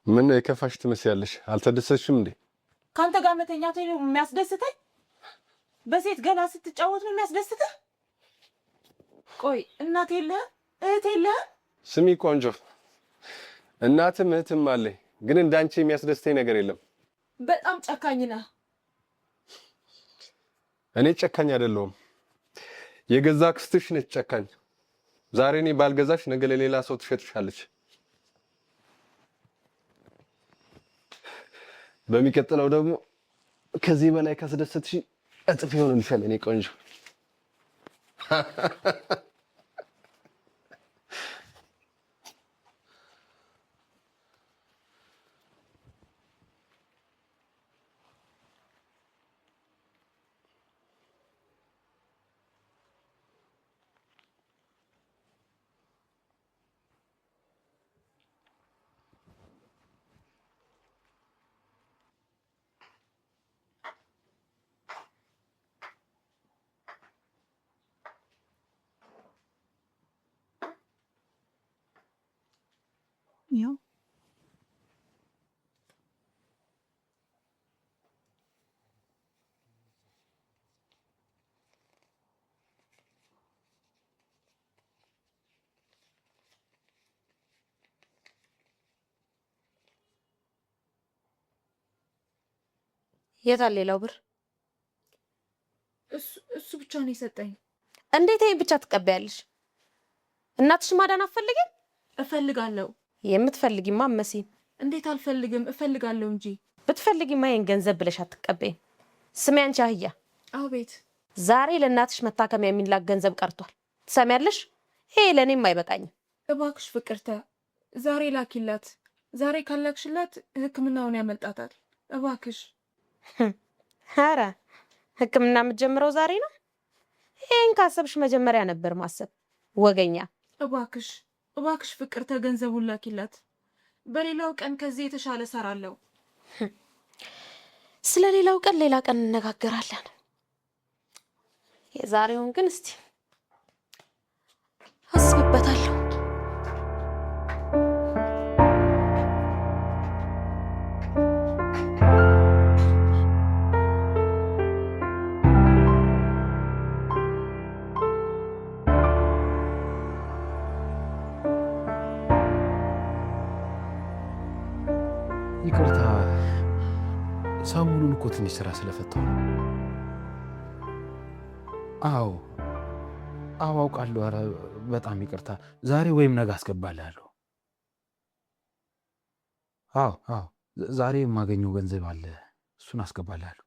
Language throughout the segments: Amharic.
ምን የከፋሽ ትመስያለሽ? አልተደሰትሽም እንዴ? ካንተ ጋር መተኛት ነው የሚያስደስተኝ? በሴት ገላ ስትጫወት ነው የሚያስደስተህ? ቆይ እናት የለ እህት የለ? ስሚ ቆንጆ፣ እናትም እህትም አለኝ፣ ግን እንዳንቺ የሚያስደስተኝ ነገር የለም። በጣም ጨካኝ ነህ። እኔ ጨካኝ አይደለሁም፣ የገዛ አክስትሽ ነች ጨካኝ። ዛሬ እኔ ባልገዛሽ ነገ ለሌላ ሰው ትሸጥሻለች። በሚቀጥለው ደግሞ ከዚህ በላይ ካስደሰትሽ እጥፍ ይሆንልሻል እኔ ቆንጆ። ያው የታል ሌላው ብር? እሱ ብቻ ነው የሰጠኝ። እንዴት ይሄን ብቻ ትቀበያለሽ? እናትሽ ማዳን አትፈልጊም? እፈልጋለሁ። የምትፈልጊማ መሲን። እንዴት አልፈልግም? እፈልጋለሁ እንጂ። ብትፈልጊማ ይሄን ገንዘብ ብለሽ አትቀበይም። ስሚ አንቺ አህያ። አቤት። ዛሬ ለእናትሽ መታከሚያ የሚላክ ገንዘብ ቀርቷል። ትሰሚያለሽ? ይሄ ለእኔም አይበቃኝም። እባክሽ ፍቅርተ ዛሬ ላኪላት። ዛሬ ካላክሽላት ሕክምናውን ያመልጣታል። እባክሽ። ኧረ ሕክምና የምትጀምረው ዛሬ ነው? ይሄን ካሰብሽ መጀመሪያ ነበር ማሰብ። ወገኛ። እባክሽ እባክሽ ፍቅርተ ገንዘቡን ላኪላት። በሌላው ቀን ከዚህ የተሻለ ሰራለሁ። ስለ ሌላው ቀን ሌላ ቀን እንነጋገራለን። የዛሬውን ግን እስቲ አስብበታለሁ። ይቅርታ፣ ሰሞኑን እኮ ትንሽ ስራ ስለፈታሁ ነው። አዎ አውቃለሁ። ኧረ በጣም ይቅርታ። ዛሬ ወይም ነገ አስገባልሃለሁ። አዎ ዛሬ የማገኘው ገንዘብ አለ፣ እሱን አስገባልሃለሁ።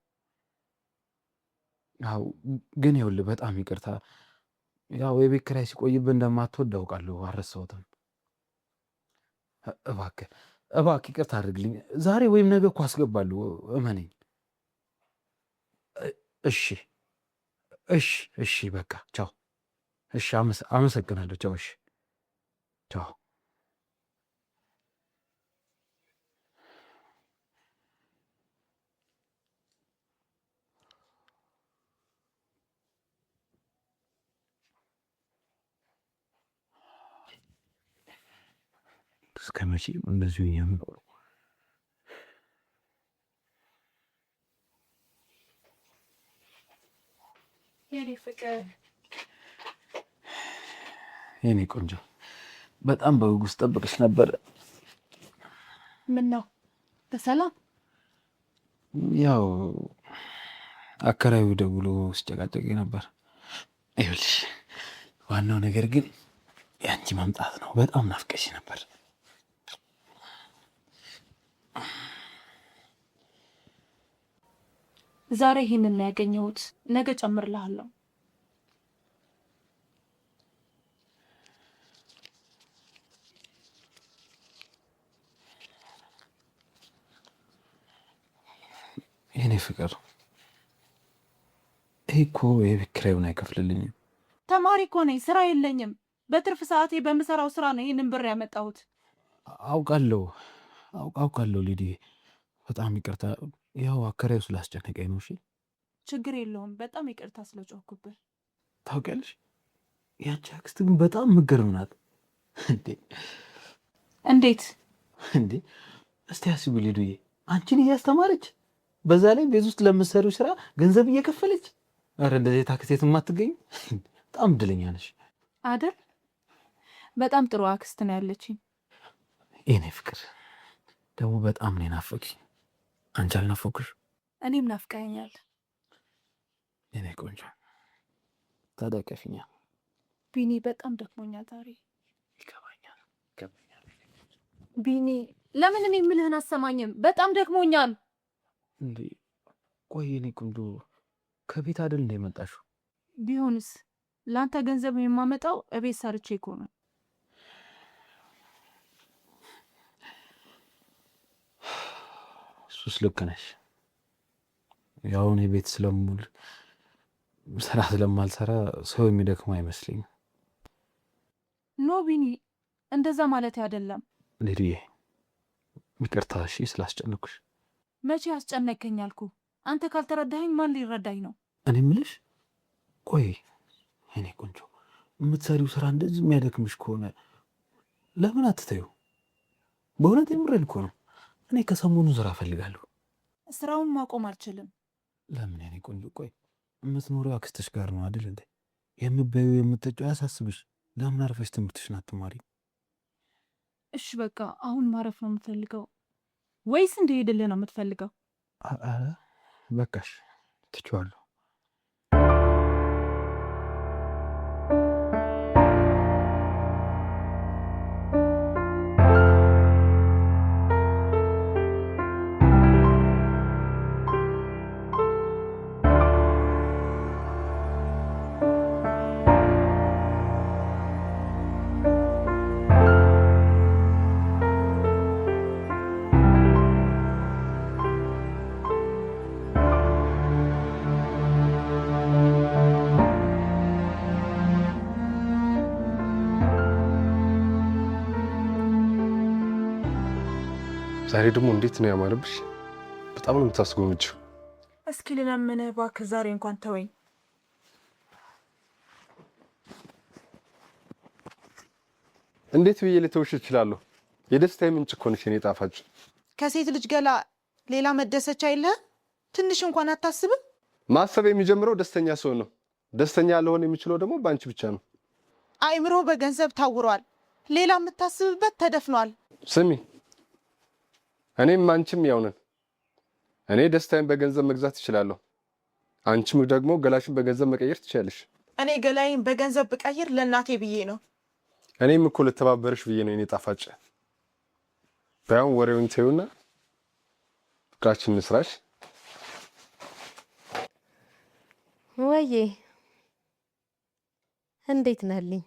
አዎ ግን ይኸውልህ በጣም ይቅርታ። ያው የቤት ኪራይ ሲቆይብህ እንደማትወድ አውቃለሁ፣ አልረሳሁትም። እባክህ ይቅርታ አድርግልኝ። ዛሬ ወይም ነገ እኮ አስገባለሁ፣ እመነኝ። እሺ በቃ ቻው። እሺ አመሰግናለሁ። ቻው። እሺ ቻው። እስከ መቼ እንደዚሁ የምኖረው? የኔ ፍቅር፣ የኔ ቆንጆ፣ በጣም በጉጉት ጠብቅሽ ነበር። ምን ነው በሰላም? ያው አከራዩ ደውሎ ሲጨቃጨቅ ነበር። ይኸውልሽ ዋናው ነገር ግን የአንቺ መምጣት ነው። በጣም ናፍቀሽ ነበር። ዛሬ ይሄንን ነው ያገኘሁት። ነገ ጨምርልሃለሁ። የኔ ፍቅር፣ ይሄ እኮ የቤት ኪራዩን አይከፍልልኝም። ተማሪ እኮ ነኝ፣ ስራ የለኝም። በትርፍ ሰዓቴ በምሰራው ስራ ነው ይህንን ብር ያመጣሁት። አውቃለሁ ሊዲ፣ በጣም ይቅርታ። ያው አከራዩ ስላስጨነቀኝ ነው። እሺ ችግር የለውም። በጣም ይቅርታ ስለጮህኩብህ። ታውቂያለሽ፣ ያቺ አክስት ግን በጣም የምትገርም ናት። እንዴት? እስቲ አስቢ ሊዱዬ፣ አንቺን እያስተማረች በዛ ላይ ቤት ውስጥ ለምትሰሪው ስራ ገንዘብ እየከፈለች። አረ እንደዚህ ታክስ የትም አትገኝ። በጣም እድለኛ ነሽ አይደል? በጣም ጥሩ አክስት ነው ያለችኝ። የኔ ፍቅር ደግሞ በጣም ነው ናፈቅሽ። አንቺ አልናፈቅሽ? እኔም ናፍቀኸኛል የኔ ቆንጆ። ታደቀፊኛ ቢኒ። በጣም ደክሞኛል ዛሬ። ይገባኛል። ቢኒ ለምን እኔ የምልህን አሰማኝም? በጣም ደክሞኛል። እንዴ ቆይ የኔ ቆንጆ ከቤት አይደል እንደ መጣሽው? ቢሆንስ ለአንተ ገንዘብ የማመጣው እቤት ሰርቼ እኮ ነው። እሱስ ልክ ነሽ። ያው እኔ ቤት ስለምውል ስራ ስለማልሰራ ሰው የሚደክመው አይመስለኝም። ኖ ቢኒ፣ እንደዛ ማለት አይደለም። ሊዱዬ ይቅርታ እሺ ስላስጨነኩሽ። መቼ አስጨነቀኝ አልኩ? አንተ ካልተረዳኸኝ ማን ሊረዳኝ ነው? እኔ የምልሽ ቆይ የኔ ቆንጆ የምትሰሪው ስራ እንደዚህ የሚያደክምሽ ከሆነ ለምን አትተዩ? በእውነት የምሬን እኮ ነው። እኔ ከሰሞኑ ስራ እፈልጋለሁ። ስራውን ማቆም አልችልም። ለምን የኔ ቆንጆ? ቆይ የምትኖሪው አክስትሽ ጋር ነው አይደል እንዴ? የምትበይው የምትጠጪው አያሳስብሽ? ለምን አርፈሽ ትምህርትሽን አትማሪም? እሺ በቃ አሁን ማረፍ ነው የምትፈልገው ወይስ እንደሄድልህ ነው የምትፈልገው? በቃሽ ትቼዋለሁ። ዛሬ ደግሞ እንዴት ነው ያማረብሽ! በጣም ነው የምታስጎምጂው። እስኪ ልለምንህ እባክህ ዛሬ እንኳን ተወኝ። እንዴት ብዬ ልተውሽ እችላለሁ? የደስታዬ ምንጭ እኮ ነሽ የኔ ጣፋጭ። ከሴት ልጅ ገላ ሌላ መደሰቻ የለህም? ትንሽ እንኳን አታስብም? ማሰብ የሚጀምረው ደስተኛ ሰው ነው። ደስተኛ ልሆን የሚችለው ደግሞ በአንቺ ብቻ ነው። አእምሮ በገንዘብ ታውሯል። ሌላ የምታስብበት ተደፍኗል። ስሚ፣ እኔም አንቺም ያው ነን። እኔ ደስታዬን በገንዘብ መግዛት እችላለሁ። አንቺም ደግሞ ገላሽን በገንዘብ መቀየር ትችያለሽ። እኔ ገላዬን በገንዘብ ብቀይር ለእናቴ ብዬ ነው። እኔም እኮ ልተባበርሽ ብዬ ነው የኔ ጣፋጭ። ባይሆን ወሬውን ተይውና ፍቅራችን እንስራሽ። ወዬ እንዴት ነህልኝ?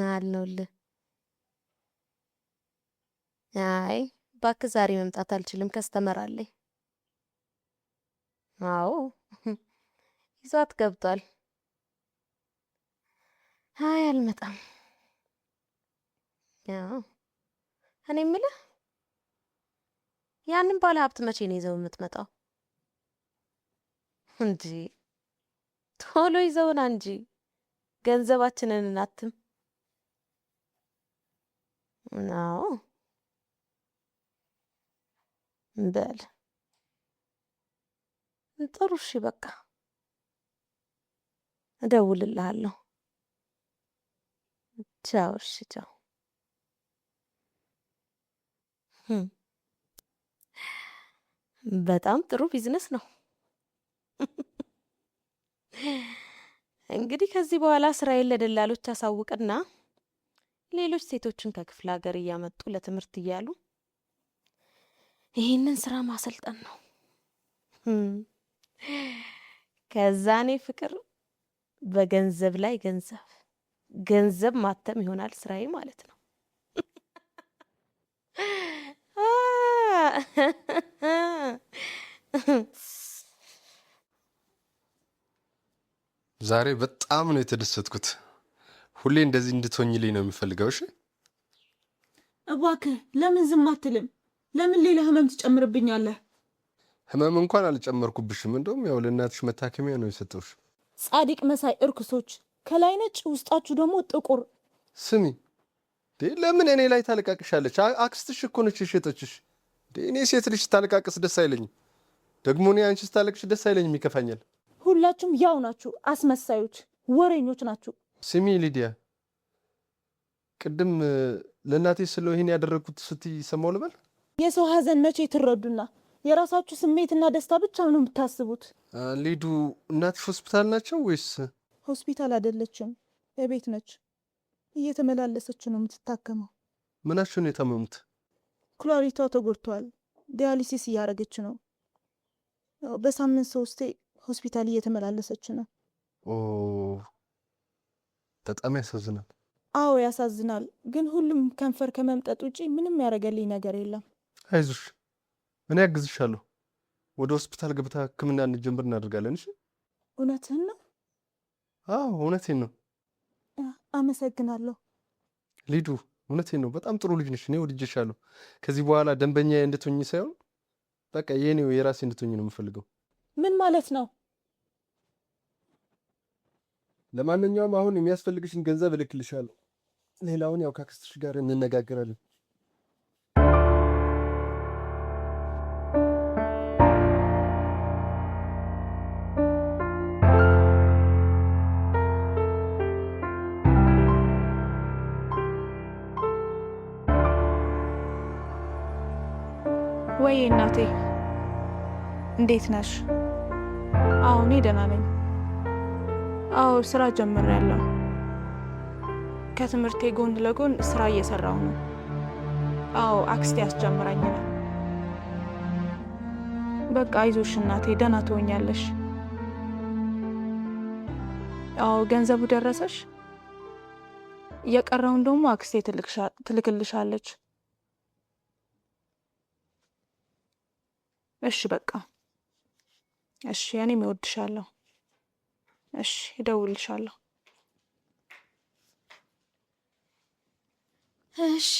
አለሁልህ። አይ እባክህ ዛሬ መምጣት አልችልም፣ ከስተመር አለኝ። አዎ ይዟት ገብቷል። አይ አልመጣም። ያው እኔ የምልህ ያንን ባለ ሀብት መቼ ነው ይዘው የምትመጣው? እንጂ ቶሎ ይዘውና እንጂ ገንዘባችንን እናትም። አዎ በል ጥሩ እሺ፣ በቃ እደውልልሃለሁ። ቻው። እሺ ቻው። በጣም ጥሩ ቢዝነስ ነው። እንግዲህ ከዚህ በኋላ ስራዬን ለደላሎች አሳውቅና ሌሎች ሴቶችን ከክፍለ ሀገር እያመጡ ለትምህርት እያሉ ይህንን ስራ ማሰልጠን ነው። ከዛ እኔ ፍቅር በገንዘብ ላይ ገንዘብ ገንዘብ ማተም ይሆናል ስራዬ ማለት ነው። ዛሬ በጣም ነው የተደሰትኩት። ሁሌ እንደዚህ እንድትሆኝልኝ ነው የሚፈልገው። እሺ እባክህ ለምን ዝም አትልም? ለምን ሌላ ህመም ትጨምርብኛለህ? ህመም እንኳን አልጨመርኩብሽም። እንደውም ያው ለእናትሽ መታከሚያ ነው የሰጠሁሽ። ጻድቅ መሳይ እርኩሶች፣ ከላይ ነጭ ውስጣችሁ ደግሞ ጥቁር። ስሚ ለምን እኔ ላይ ታለቃቅሻለች? አክስትሽ እኮ ነች የሸጠችሽ። እኔ ሴት ልጅ ታለቃቅስ ደስ አይለኝም። ደግሞ እኔ አንቺ ስታለቅሽ ደስ አይለኝም፣ ይከፋኛል። ሁላችሁም ያው ናችሁ፣ አስመሳዮች፣ ወሬኞች ናችሁ። ስሚ ሊዲያ፣ ቅድም ለእናቴ ስለው ይሄን ያደረግኩት ስትይ ሰማው ልበል? የሰው ሀዘን መቼ ትረዱና የራሳችሁ ስሜትና ደስታ ብቻ ነው የምታስቡት። ሊዱ፣ እናትሽ ሆስፒታል ናቸው ወይስ? ሆስፒታል አይደለችም፣ የቤት ነች። እየተመላለሰች ነው የምትታከመው። ምናቸው ነው የታመሙት? ኩላሊቷ ተጎድቷል። ዲያሊሲስ እያደረገች ነው። በሳምንት 3 ሆስፒታል እየተመላለሰች ነው። ኦ በጣም ያሳዝናል። አዎ ያሳዝናል። ግን ሁሉም ከንፈር ከመምጠጥ ውጪ ምንም ያደረገልኝ ነገር የለም። አይዞሽ፣ እኔ ያግዝሻለሁ። ወደ ሆስፒታል ገብታ ሕክምና እንጀምር እናደርጋለን። እሺ? እውነትህን ነው? አዎ እውነቴን ነው። አመሰግናለሁ ሊዱ፣ እውነቴን ነው። በጣም ጥሩ ልጅ ነሽ። እኔ ወድጄሻለሁ። ከዚህ በኋላ ደንበኛ እንድትሆኝ ሳይሆን በቃ የኔው የራሴ እንድትሆኝ ነው የምፈልገው። ምን ማለት ነው? ለማንኛውም አሁን የሚያስፈልግሽን ገንዘብ እልክልሻለሁ። ሌላውን ያው ከአክስትሽ ጋር እንነጋገራለን። ወይ እናቴ እንዴት ነሽ? አዎ እኔ ደህና ነኝ። አዎ ስራ ጀምሬያለሁ። ከትምህርቴ ጎን ለጎን ስራ እየሰራሁ ነው። አዎ አክስቴ አስጀምራኝ ነው። በቃ አይዞሽ እናቴ፣ ደህና ትሆኛለሽ። አዎ ገንዘቡ ደረሰሽ? የቀረውን ደግሞ አክስቴ ትልክልሻለች። እሺ በቃ እሺ፣ እኔም እወድሻለሁ። እሺ እደውልልሻለሁ። እሺ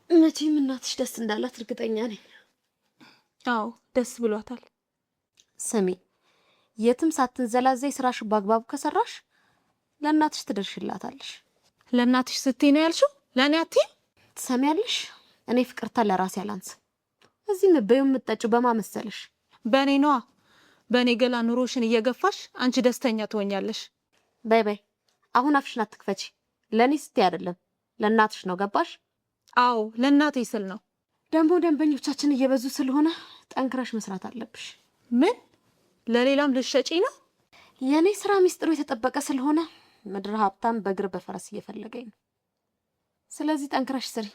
መቼም እናትሽ ደስ እንዳላት እርግጠኛ ነኝ። አዎ ደስ ብሏታል። ስሚ፣ የትም ሳትንዘላዘይ ስራሽ በአግባቡ ከሰራሽ ለእናትሽ ትደርሽላታለሽ። ለእናትሽ ስትይ ነው ያልሽው? ለእኔ አትይም? ትሰሚያለሽ? እኔ ፍቅርታ ለራሴ አላንስ። እዚህ ምበዩ የምትጠጪው በማመሰልሽ በእኔ ነዋ። በእኔ ገላ ኑሮሽን እየገፋሽ አንቺ ደስተኛ ትሆኛለሽ። በይ በይ፣ አሁን አፍሽን አትክፈቺ። ለእኔ ስትይ አይደለም ለእናትሽ ነው። ገባሽ? አዎ ለእናቴ ስል ነው። ደግሞ ደንበኞቻችን እየበዙ ስለሆነ ጠንክረሽ መስራት አለብሽ። ምን ለሌላም ልትሸጪ ነው? የእኔ ስራ ሚስጥሩ የተጠበቀ ስለሆነ ምድር ሀብታም በእግር በፈረስ እየፈለገኝ ነው። ስለዚህ ጠንክረሽ ስሪ።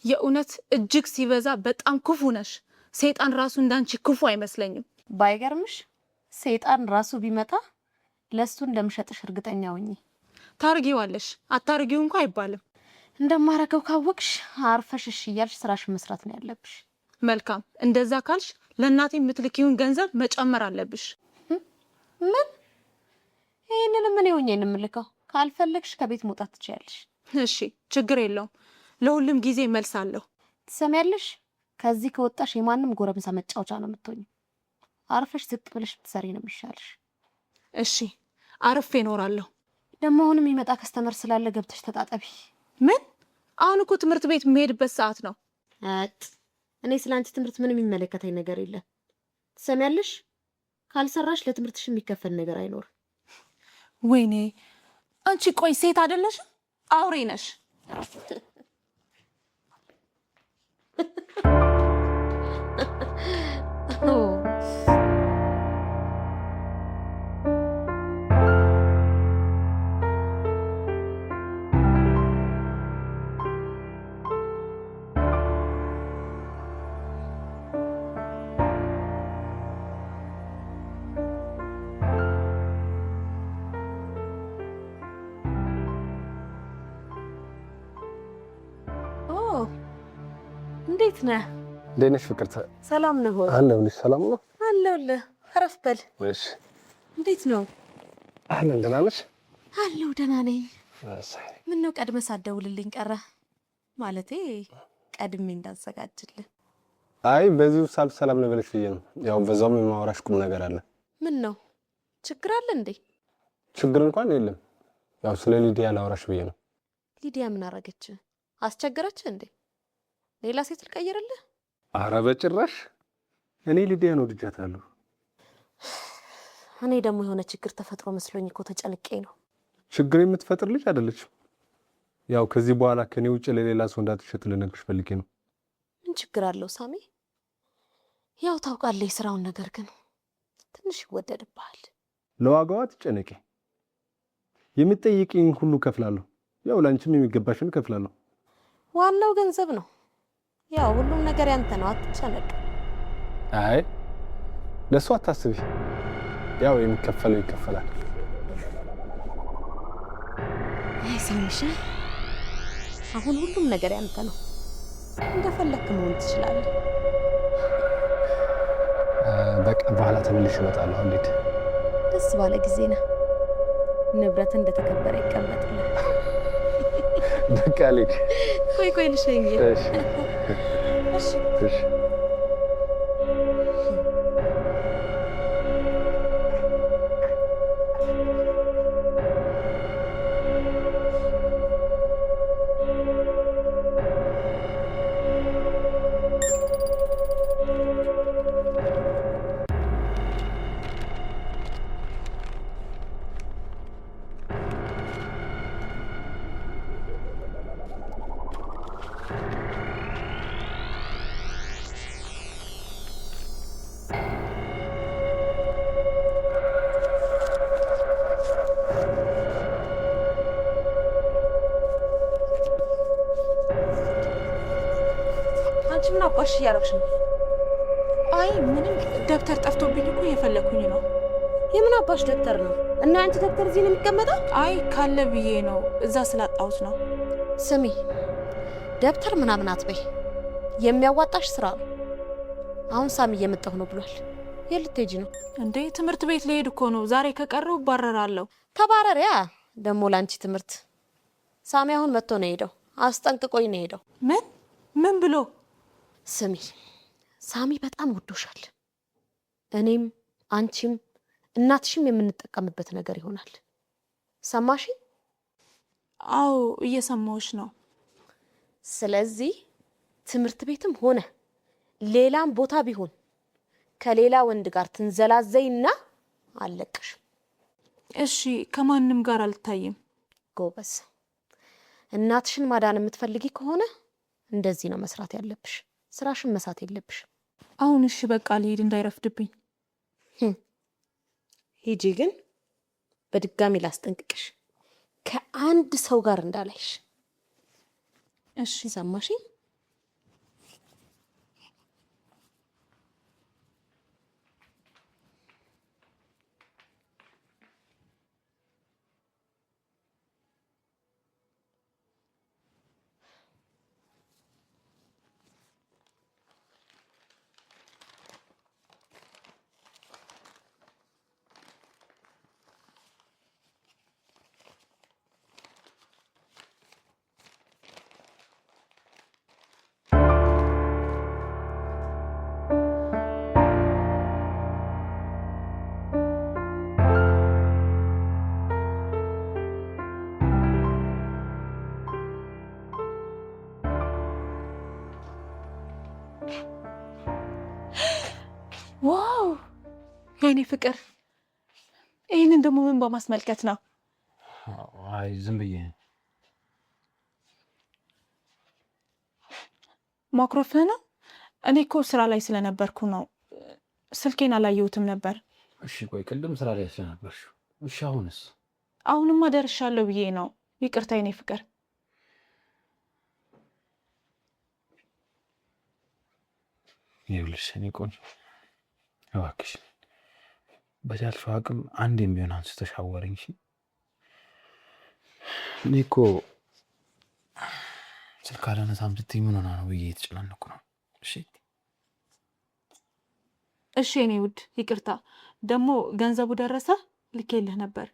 የእውነት እጅግ ሲበዛ በጣም ክፉ ነሽ። ሰይጣን ራሱ እንዳንቺ ክፉ አይመስለኝም። ባይገርምሽ ሰይጣን ራሱ ቢመጣ ለሱ እንደምሸጥሽ እርግጠኛ ሆኜ። ታርጊዋለሽ። አታርጊው እንኳ አይባልም። እንደማረገው ካወቅሽ አርፈሽ እሺ እያልሽ ስራሽን መስራት ነው ያለብሽ። መልካም፣ እንደዛ ካልሽ ለእናቴ የምትልኪውን ገንዘብ መጨመር አለብሽ። ምን? ይህንን ምን ሆኜ ነው የምልከው? ካልፈለግሽ ከቤት መውጣት ትችያለሽ። እሺ ችግር የለውም። ለሁሉም ጊዜ መልስ አለሁ። ትሰሚያለሽ? ከዚህ ከወጣሽ የማንም ጎረምሳ መጫወቻ ነው የምትሆኝ። አርፈሽ ዝቅ ብለሽ ብትሰሪ ነው የሚሻልሽ። እሺ አርፌ እኖራለሁ። ደግሞ አሁን የሚመጣ ከስተመር ስላለ ገብተሽ ተጣጠቢ። ምን? አሁን እኮ ትምህርት ቤት የምሄድበት ሰዓት ነው። እኔ ስለ አንቺ ትምህርት ምንም የሚመለከተኝ ነገር የለም። ትሰሚያለሽ? ካልሰራሽ ለትምህርትሽ የሚከፈል ነገር አይኖርም። ወይኔ አንቺ ቆይ ሴት አይደለሽም? አውሬ ነሽ። እንዴት ነህ? እንዴት ነሽ ፍቅርተ? ሰላም ነህ? አለሁልሽ። ሰላም ነው? አለሁልህ። አረፍ በል። እሺ። እንዴት ነው? አለን። ደህና ነሽ? አለሁ፣ ደህና ነኝ። ምን ነው ቀድመህ ሳትደውልልኝ ቀረህ? ማለቴ ቀድሜ እንዳዘጋጅልህ። አይ በዚሁ ሰላም ነው ብለሽ ብዬሽ ነው። ያው በዛውም የማወራሽ ቁም ነገር አለ። ምን ነው? ችግር አለ እንዴ? ችግር እንኳን የለም። ያው ስለ ሊዲያ ላወራሽ ብዬሽ ነው። ሊዲያ ምን አረገች? አስቸገረች እንዴ? ሌላ ሴት ልቀይርልህ? ኧረ በጭራሽ እኔ ሊዲያን ወድጃታለሁ። እኔ ደግሞ የሆነ ችግር ተፈጥሮ መስሎኝ እኮ ተጨንቄ ነው። ችግር የምትፈጥር ልጅ አይደለችም። ያው ከዚህ በኋላ ከኔ ውጭ ለሌላ ሰው እንዳትሸጥ ልነግርሽ ፈልጌ ነው። ምን ችግር አለው ሳሚ? ያው ታውቃለህ የስራውን ነገር ግን ትንሽ ይወደድብሃል። ለዋጋዋ ትጨነቂ። የምትጠይቂኝ ሁሉ ከፍላለሁ። ያው ላንቺም የሚገባሽን ከፍላለሁ። ዋናው ገንዘብ ነው። ያው ሁሉም ነገር ያንተ ነው፣ አትጨነቅ። አይ ለሱ አታስቢ። ያው የሚከፈለው ይከፈላል። አይ ሳሚሽ፣ አሁን ሁሉም ነገር ያንተ ነው። እንደፈለክ መሆን ትችላለህ። በቃ በኋላ ተመልሼ እመጣለሁ። እንዴት ደስ ባለ ጊዜ ነው። ንብረት እንደተከበረ ይቀመጥልህ። በቃ ልጅ ቆይ ልሸኝ። እሺ እሺ። ምን አባሽ እያደረግሽ ነው? አይ ምንም፣ ደብተር ጠፍቶብኝ እኮ እየፈለኩኝ ነው። የምን አባሽ ደብተር ነው? እና አንቺ ደብተር እዚህ ነው የሚቀመጠው? አይ ካለ ብዬ ነው፣ እዛ ስላጣሁት ነው። ስሚ፣ ደብተር ምናምን አትበይ። የሚያዋጣሽ ስራ ነው። አሁን ሳሚ እየመጣሁ ነው ብሏል። የት ልትሄጂ ነው እንዴ? ትምህርት ቤት ልሄድ እኮ ነው። ዛሬ ከቀረው እባረራለሁ። ተባረሪያ። ደግሞ ላንቺ ትምህርት። ሳሚ አሁን መጥቶ ነው ሄደው፣ አስጠንቅቆኝ ነው ሄደው። ምን ብሎ? ስሚ፣ ሳሚ በጣም ወዶሻል። እኔም አንቺም እናትሽም የምንጠቀምበት ነገር ይሆናል። ሰማሽ? አዎ እየሰማሁሽ ነው። ስለዚህ ትምህርት ቤትም ሆነ ሌላም ቦታ ቢሆን ከሌላ ወንድ ጋር ትንዘላዘይና አለቅሽ። እሺ፣ ከማንም ጋር አልታይም። ጎበዝ። እናትሽን ማዳን የምትፈልጊ ከሆነ እንደዚህ ነው መስራት ያለብሽ። ስራሽን መሳት የለብሽ። አሁን እሺ በቃ ልሂድ እንዳይረፍድብኝ። ሂጂ፣ ግን በድጋሚ ላስጠንቅቅሽ፣ ከአንድ ሰው ጋር እንዳላይሽ። እሺ ሰማሽ? ዋው የኔ ፍቅር፣ ይህንን ደግሞ ምን በማስመልከት ነው? አይ ዝም ብዬ ማኩረፍህ ነው? እኔ እኮ ስራ ላይ ስለነበርኩ ነው፣ ስልኬን አላየሁትም ነበር። እሺ ቆይ፣ ቅድም ስራ ላይ ስለነበርሽ። እሺ አሁንስ? አሁንማ ደርሻለሁ ብዬ ነው። ይቅርታ የኔ ፍቅር። ይኸውልሽ እኔ ቆንጆ፣ እባክሽ በቻልሽው አቅም አንዴም ቢሆን አንስተሽ አዋሪኝ። እሺ እኔ እኮ ስልክ አላነሳም ስትይ ምን ሆና ነው ብዬ የተጨናነኩ ነው። እሺ እሺ የኔ ውድ ይቅርታ። ደግሞ ገንዘቡ ደረሰ? ልኬልህ ነበር።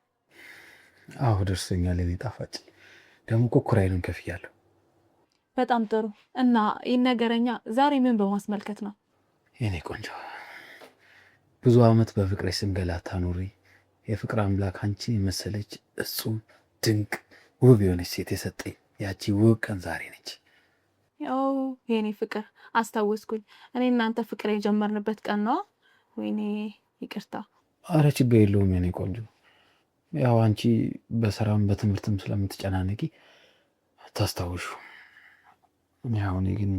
አዎ ደርሶኛል። የኔ ጣፋጭ ደግሞ እኮ ኩራዬንም ከፍያለሁ። በጣም ጥሩ። እና ይህን ነገረኛ ዛሬ ምን በማስመልከት ነው? የኔ ቆንጆ ብዙ ዓመት በፍቅሬ ስንገላታ ኑሪ የፍቅር አምላክ አንቺን የመሰለች እጹም ድንቅ ውብ የሆነች ሴት የሰጠኝ ያቺ ውብ ቀን ዛሬ ነች። ያው የኔ ፍቅር አስታወስኩኝ። እኔ እናንተ ፍቅር የጀመርንበት ቀን ነው። ወይኔ ይቅርታ። አረ ችግር የለውም የኔ ቆንጆ። ያው አንቺ በስራም በትምህርትም ስለምትጨናነቂ ታስታውሹ። ያው እኔ ግን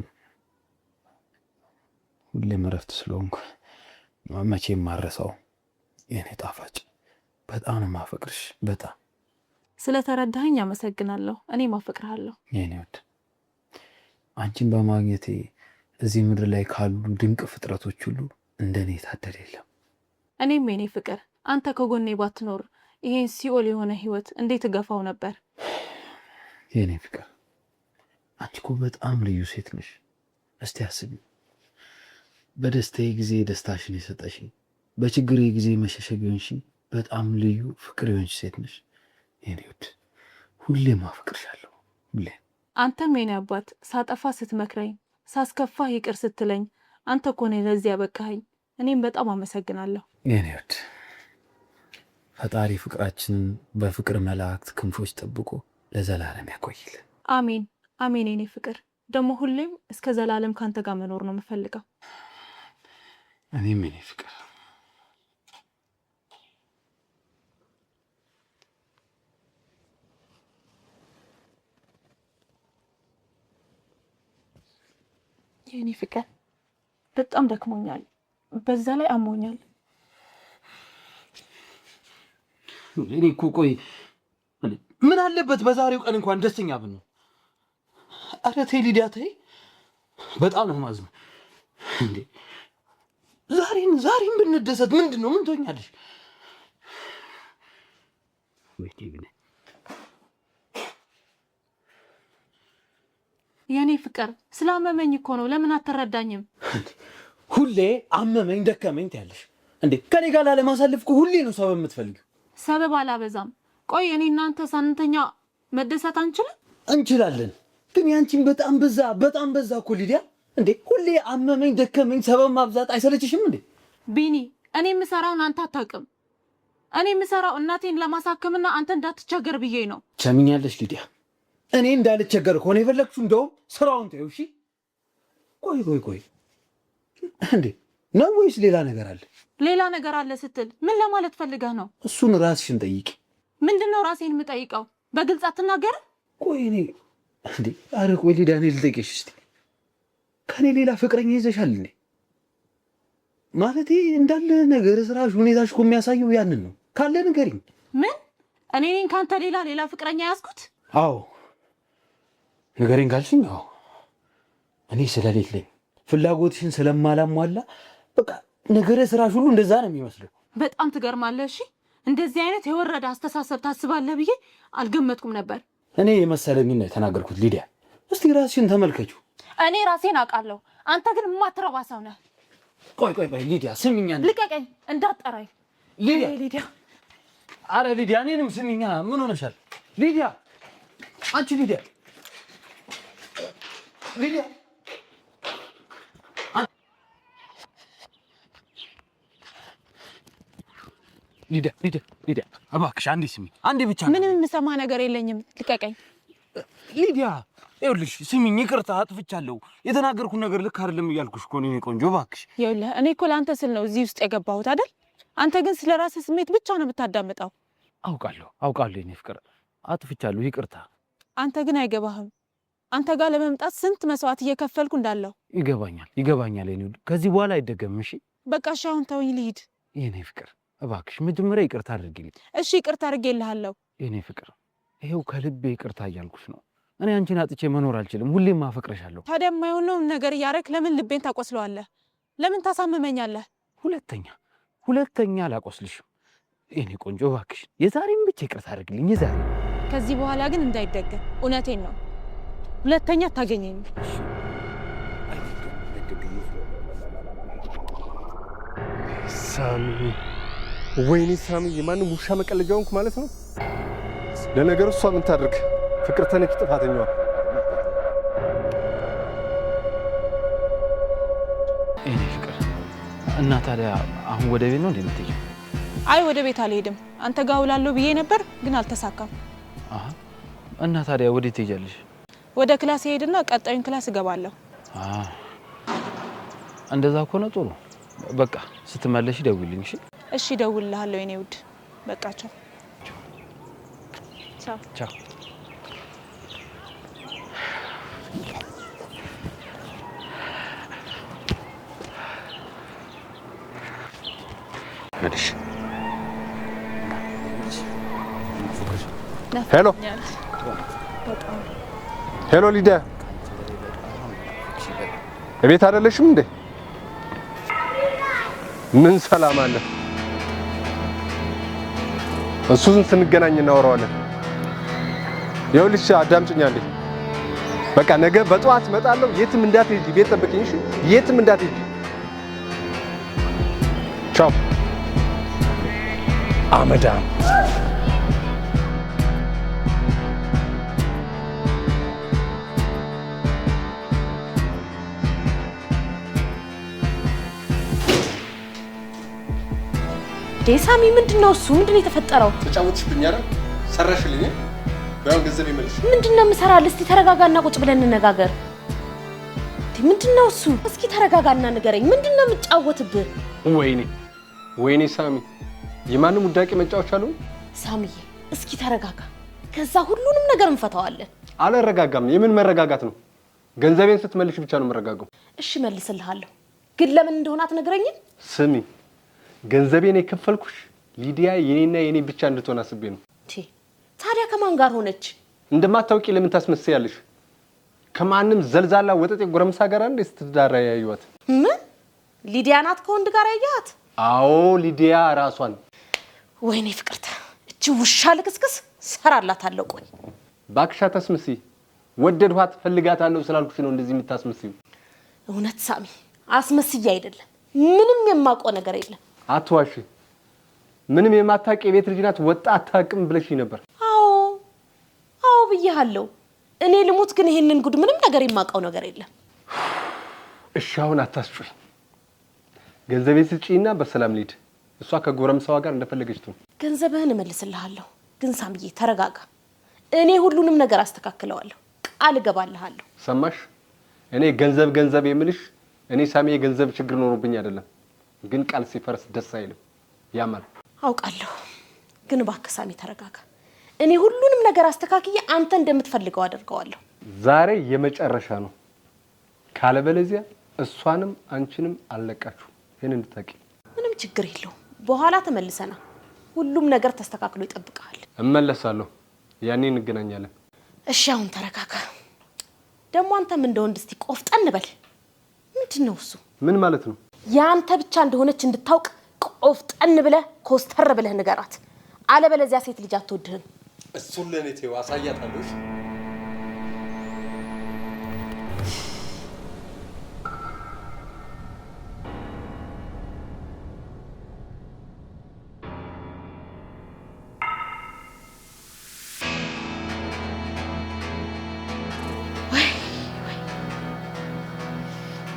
ሁሌም እረፍት ስለሆንኩ መቼም ማረሳው የኔ ጣፋጭ። በጣም ነው ማፈቅርሽ። በጣም ስለተረዳኸኝ አመሰግናለሁ። እኔም አፈቅርሃለሁ የኔ ወድ። አንቺን በማግኘቴ እዚህ ምድር ላይ ካሉ ድንቅ ፍጥረቶች ሁሉ እንደኔ የታደለ የለም። እኔም የኔ ፍቅር አንተ ከጎኔ ባትኖር ይሄን ሲኦል የሆነ ህይወት እንዴት እገፋው ነበር። የኔ ፍቅር አንቺ እኮ በጣም ልዩ ሴት ነሽ። እስቲ አስቢ፣ በደስታዬ ጊዜ ደስታሽን የሰጠሽኝ፣ በችግሬ ጊዜ መሸሸግ የሆንሽኝ በጣም ልዩ ፍቅር የሆንሽ ሴት ነሽ የኔ ውድ። ሁሌም አፈቅርሻለሁ ሁሌ። አንተም የኔ አባት ሳጠፋ ስትመክረኝ፣ ሳስከፋ ይቅር ስትለኝ አንተ እኮ ነህ ለዚህ ያበቃኸኝ። እኔም በጣም አመሰግናለሁ የኔ ውድ። ፈጣሪ ፍቅራችንን በፍቅር መላእክት ክንፎች ጠብቆ ለዘላለም ያቆይል። አሜን አሜን። የኔ ፍቅር ደግሞ ሁሌም እስከ ዘላለም ካንተ ጋር መኖር ነው የምፈልገው። እኔም የኔ ፍቅር የኔ ፍቅር በጣም ደክሞኛል፣ በዛ ላይ አሞኛል። እኔ እኮ ቆይ ምን አለበት በዛሬው ቀን እንኳን ደስተኛ ብን ነው። አረ ተይ ሊዲያ ተይ፣ በጣም ነው ማዝነው እንዴ። ዛሬን ብንደሰት ምንድን ነው? ምን ትሆኛለሽ? ወይ ግን የኔ ፍቅር ስላመመኝ እኮ ነው። ለምን አትረዳኝም? ሁሌ አመመኝ ደከመኝ ትያለሽ እንዴ? ከኔ ጋር ላለማሳለፍ እኮ ሁሌ ነው ሰበብ የምትፈልጊው። ሰበብ አላበዛም። ቆይ እኔ እናንተ ሳንተኛ መደሰት አንችልም? እንችላለን፣ ግን ያንቺን በጣም በዛ እኮ ሊዲያ። እንዴ ሁሌ አመመኝ ደከመኝ ሰበብ ማብዛት አይሰለችሽም እንዴ? ቢኒ እኔ የምሰራውን አንተ አታውቅም። እኔ የምሰራው እናቴን ለማሳከምና አንተ እንዳትቸገር ብዬ ነው። ሰሚኛለሽ ሊዲያ፣ እኔ እንዳልቸገር ከሆነ የፈለግሽው እንደውም ስራውን ተይው እሺ። ቆይ እንዴ ነው ወይስ ሌላ ነገር አለ? ሌላ ነገር አለ ስትል ምን ለማለት ፈልገህ ነው? እሱን ራስሽን ጠይቂ። ምንድነው ራሴን የምጠይቀው? በግልጽ አትናገርም? ቆይ እኔ እንዴ አረ ቆይ ሊዲያ፣ እኔ ልጠይቅሽ እስቲ፣ ከኔ ሌላ ፍቅረኛ ይዘሻል እንዴ? ማለቴ እንዳለ ነገር ስራሽ፣ ሁኔታሽ እኮ የሚያሳየው ያንን ነው። ካለ ንገሪኝ። ምን እኔ ነኝ ካንተ ሌላ ፍቅረኛ ያዝኩት? አዎ ንገሪኝ ካልሽኝ፣ አዎ እኔ ስለሌለኝ ፍላጎትሽን ስለማላሟላ በቃ ነገረ ስራሽ ሁሉ እንደዛ ነው የሚመስለው። በጣም ትገርማለህ። እሺ እንደዚህ አይነት የወረደ አስተሳሰብ ታስባለህ ብዬ አልገመትኩም ነበር። እኔ የመሰለኝን ነው የተናገርኩት። ሊዲያ እስቲ ራስሽን ተመልከችው። እኔ ራሴን አውቃለሁ፣ አንተ ግን የማትረባ ሰው ነህ። ቆይ ሊዲያ ስሚኛ። ልቀቀኝ፣ እንዳትጠራኝ ሊዲያ። አረ ሊዲያ እኔንም ስሚኛ። ምን ሆነሻል ሊዲያ? አንቺ ሊዲያ ሊዲያ እባክሽ አንዴ ስሚ፣ አንዴ ብቻ። ምንም የምሰማ ነገር የለኝም፣ ልቀቀኝ ሊዲያ። ይኸውልሽ ስሚኝ፣ ይቅርታ አጥፍቻለሁ። የተናገርኩት ነገር ልክ አይደለም እያልኩሽ እኮ ነው የእኔ ቆንጆ፣ እባክሽ። ይኸውልህ እኔ እኮ ለአንተ ስል ነው እዚህ ውስጥ የገባሁት አይደል? አንተ ግን ስለ ራስህ ስሜት ብቻ ነው የምታዳምጠው። አውቃለሁ የእኔ ፍቅር፣ አጥፍቻለሁ፣ ይቅርታ። አንተ ግን አይገባህም። አንተ ጋር ለመምጣት ስንት መስዋዕት እየከፈልኩ እንዳለው ይገባኛል። የኔ ከዚህ በኋላ አይደገምም። እሺ በቃ እሺ፣ አሁን ተወኝ ልሂድ። የኔ ፍቅር እባክሽ መጀመሪያ ይቅርታ አድርጊልኝ። እሺ ይቅርታ አድርጌልሃለሁ። የኔ ፍቅር ይሄው ከልቤ ይቅርታ እያልኩሽ ነው። እኔ አንቺን አጥቼ መኖር አልችልም። ሁሌም አፈቅረሻለሁ። ታዲያ የማይሆነውን ነገር እያደረክ ለምን ልቤን ታቆስለዋለህ? ለምን ታሳምመኛለህ? ሁለተኛ አላቆስልሽም የኔ ቆንጆ፣ እባክሽ የዛሬም ብቻ ይቅርታ አድርጊልኝ። የዛሬ ከዚህ በኋላ ግን እንዳይደገም። እውነቴን ነው። ሁለተኛ አታገኘኝም። ሳሚ፣ ወይኔ ሳሚ፣ የማንም ውሻ መቀለጃ ሆንኩ ማለት ነው። ለነገሩ እሷ ምን ታድርግ? ፍቅር ተነች ጥፋተኛዋ። እኔ ፍቅር እና ታዲያ አሁን ወደ ቤት ነው እንደምትሄጂው? አይ ወደ ቤት አልሄድም። አንተ ጋር ውላለሁ ብዬ ነበር ግን አልተሳካም። እና ታዲያ ወዴት ትሄጃለሽ? ወደ ክላስ ሄድና ቀጣዩን ክላስ እገባለሁ። እንደዛ ከሆነ ጥሩ። በቃ ስትመለሽ ደውልልኝ። እሺ? እሺ ደውልልሃለሁ የኔ ውድ። በቃ ቻው ቻው ቻው። ሄሎ ሄሎ፣ ሊዲያ እቤት አይደለሽም እንዴ? ምን ሰላም አለ? እሱን ስንገናኝ እናወራዋለን። ይኸውልሽ አዳምጪኛለሽ። በቃ ነገ በጠዋት እመጣለሁ። የትም እንዳትሄጂ፣ ቤት ጠብቂኝ። እሺ? የትም እንዳትሄጂ። ቻው አመዳም። ሳሚ ምንድነው እሱ? ምንድነው የተፈጠረው? ተጫወትሽብኝ አይደል? ሰራሽልኝ። ባይሆን ገንዘብ ይመልሽ። ምንድነው የምሰራልህ? እስቲ ተረጋጋና ቁጭ ብለን እንነጋገር። ምንድነው እሱ? እስኪ ተረጋጋና ንገረኝ። ምንድነው የምጫወትብህ? ወይኔ ሳሚ፣ የማንም ውዳቂ መጫወቻ አሉ? ሳሚዬ እስኪ ተረጋጋ። ከዛ ሁሉንም ነገር እንፈታዋለን። አልረጋጋም። የምን መረጋጋት ነው? ገንዘቤን ስትመልሽ ብቻ ነው መረጋጋው። እሺ መልስልሃለሁ፣ ግን ለምን እንደሆነ አትነግረኝም? ስሚ፣ ገንዘቤን የከፈልኩሽ ሊዲያ የኔና የኔ ብቻ እንድትሆን አስቤ ነው። ታዲያ ከማን ጋር ሆነች? እንደማታውቂ ለምን ታስመስያለሽ? ከማንም ዘልዛላ ወጠጤ ጎረምሳ ጋር እንደ ስትዳራ ያዩዋት። ምን? ሊዲያ ናት ከወንድ ጋር ያያት? አዎ ሊዲያ ራሷን። ወይኔ ፍቅርተ፣ እቺ ውሻ ልክስክስ ሰራላታለሁ። ቆይ ባክሻ ታስመስይ። ወደድኋት ፈልጋታለሁ ስላልኩሽ ነው እንደዚህ የምታስመስዩ። እውነት ሳሚ፣ አስመስያ አይደለም። ምንም የማውቀው ነገር የለም። አትዋሺ። ምንም የማታውቂ የቤት ልጅ ናት። ወጣ አታውቅም ብለሽኝ ነበር። አዎ ብዬሃለሁ። እኔ ልሙት፣ ግን ይሄንን ጉድ ምንም ነገር የማውቀው ነገር የለም። እሺ አሁን አታስጩኝ። ገንዘቤን ስጪና በሰላም ልሂድ። እሷ ከጎረምሳዋ ጋር እንደፈለገች ትሁን። ገንዘብህን እመልስልሃለሁ፣ ግን ሳምዬ ተረጋጋ። እኔ ሁሉንም ነገር አስተካክለዋለሁ፣ ቃል እገባልሃለሁ። ሰማሽ? እኔ ገንዘብ የምልሽ እኔ ሳሚ የገንዘብ ችግር ኖሮብኝ አይደለም፣ ግን ቃል ሲፈርስ ደስ አይልም፣ ያማል። አውቃለሁ፣ ግን እባክህ ሳሚ ተረጋጋ። እኔ ሁሉንም ነገር አስተካክዬ አንተ እንደምትፈልገው አደርገዋለሁ። ዛሬ የመጨረሻ ነው። ካለበለዚያ እሷንም አንቺንም አልለቃችሁ። ይሄን እንድታቂ። ምንም ችግር የለውም። በኋላ ተመልሰና ሁሉም ነገር ተስተካክሎ ይጠብቃል። እመለሳለሁ፣ ያኔ እንገናኛለን። እሺ አሁን ተረጋጋ። ደግሞ አንተም እንደ ወንድ እስቲ ቆፍጠን በል። ምንድነው እሱ? ምን ማለት ነው? ያንተ ብቻ እንደሆነች እንድታውቅ ቆፍጠን ብለህ ኮስተር ብለህ ንገራት። አለበለዚያ ሴት ልጅ አትወድህም። እሱን ለኔ ተይው፣ አሳያታለሁ።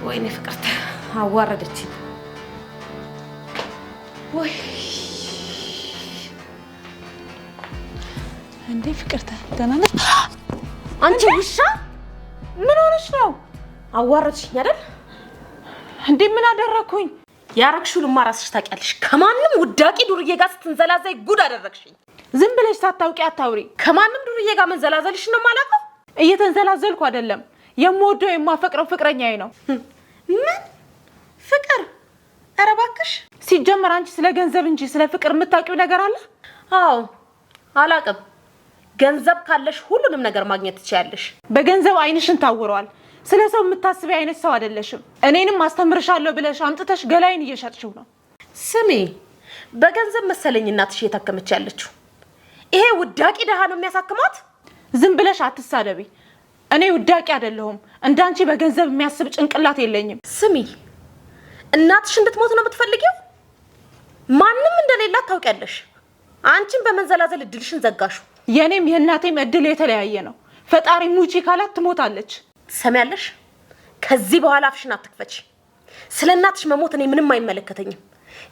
ወይኔ ፍቅርተ አዋረደችኝ። ወይ እንዴ ፍቅርተ ደህና ነሽ? አንቺ ውሻ ምን ሆነሽ ነው? አዋረድሽኝ አይደል? እንዴ ምን አደረኩኝ? ያረግሽውንማ ራስሽ ታውቂያለሽ። ከማንም ውዳቂ ዱርዬ ጋር ስትንዘላዘይ ጉድ አደረግሽኝ። ዝም ብለሽ ሳታውቂ አታውሪ። ከማንም ዱርዬ ጋር መንዘላዘልሽ ነው ማለት ነው? እየተንዘላዘልኩ አይደለም። የምወደው የማፈቅረው ፍቅረኛዬ ነው። ምን ፍቅር? ኧረ እባክሽ። ሲጀመር አንቺ ስለ ገንዘብ እንጂ ስለ ፍቅር የምታውቂው ነገር አለ? አዎ አላውቅም። ገንዘብ ካለሽ ሁሉንም ነገር ማግኘት ትችያለሽ። በገንዘብ አይንሽን ታውረዋል። ስለ ሰው የምታስቢ አይነት ሰው አይደለሽም። እኔንም አስተምርሻለሁ ብለሽ አምጥተሽ ገላይን እየሸጥሽው ነው። ስሚ፣ በገንዘብ መሰለኝ እናትሽ እየታከመች ያለችው። ይሄ ውዳቂ ደሃ ነው የሚያሳክማት። ዝም ብለሽ አትሳደቢ። እኔ ውዳቂ አይደለሁም። እንዳንቺ በገንዘብ የሚያስብ ጭንቅላት የለኝም። ስሚ፣ እናትሽ እንድትሞት ነው የምትፈልጊው? ማንም እንደሌላት ታውቂያለሽ። አንቺን በመንዘላዘል እድልሽን ዘጋሹ። የኔም የእናቴም እድል የተለያየ ነው። ፈጣሪ ሙቺ ካላት ትሞታለች። ሰሚያለሽ? ከዚህ በኋላ አፍሽን አትክፈች። ስለ እናትሽ መሞት እኔ ምንም አይመለከተኝም።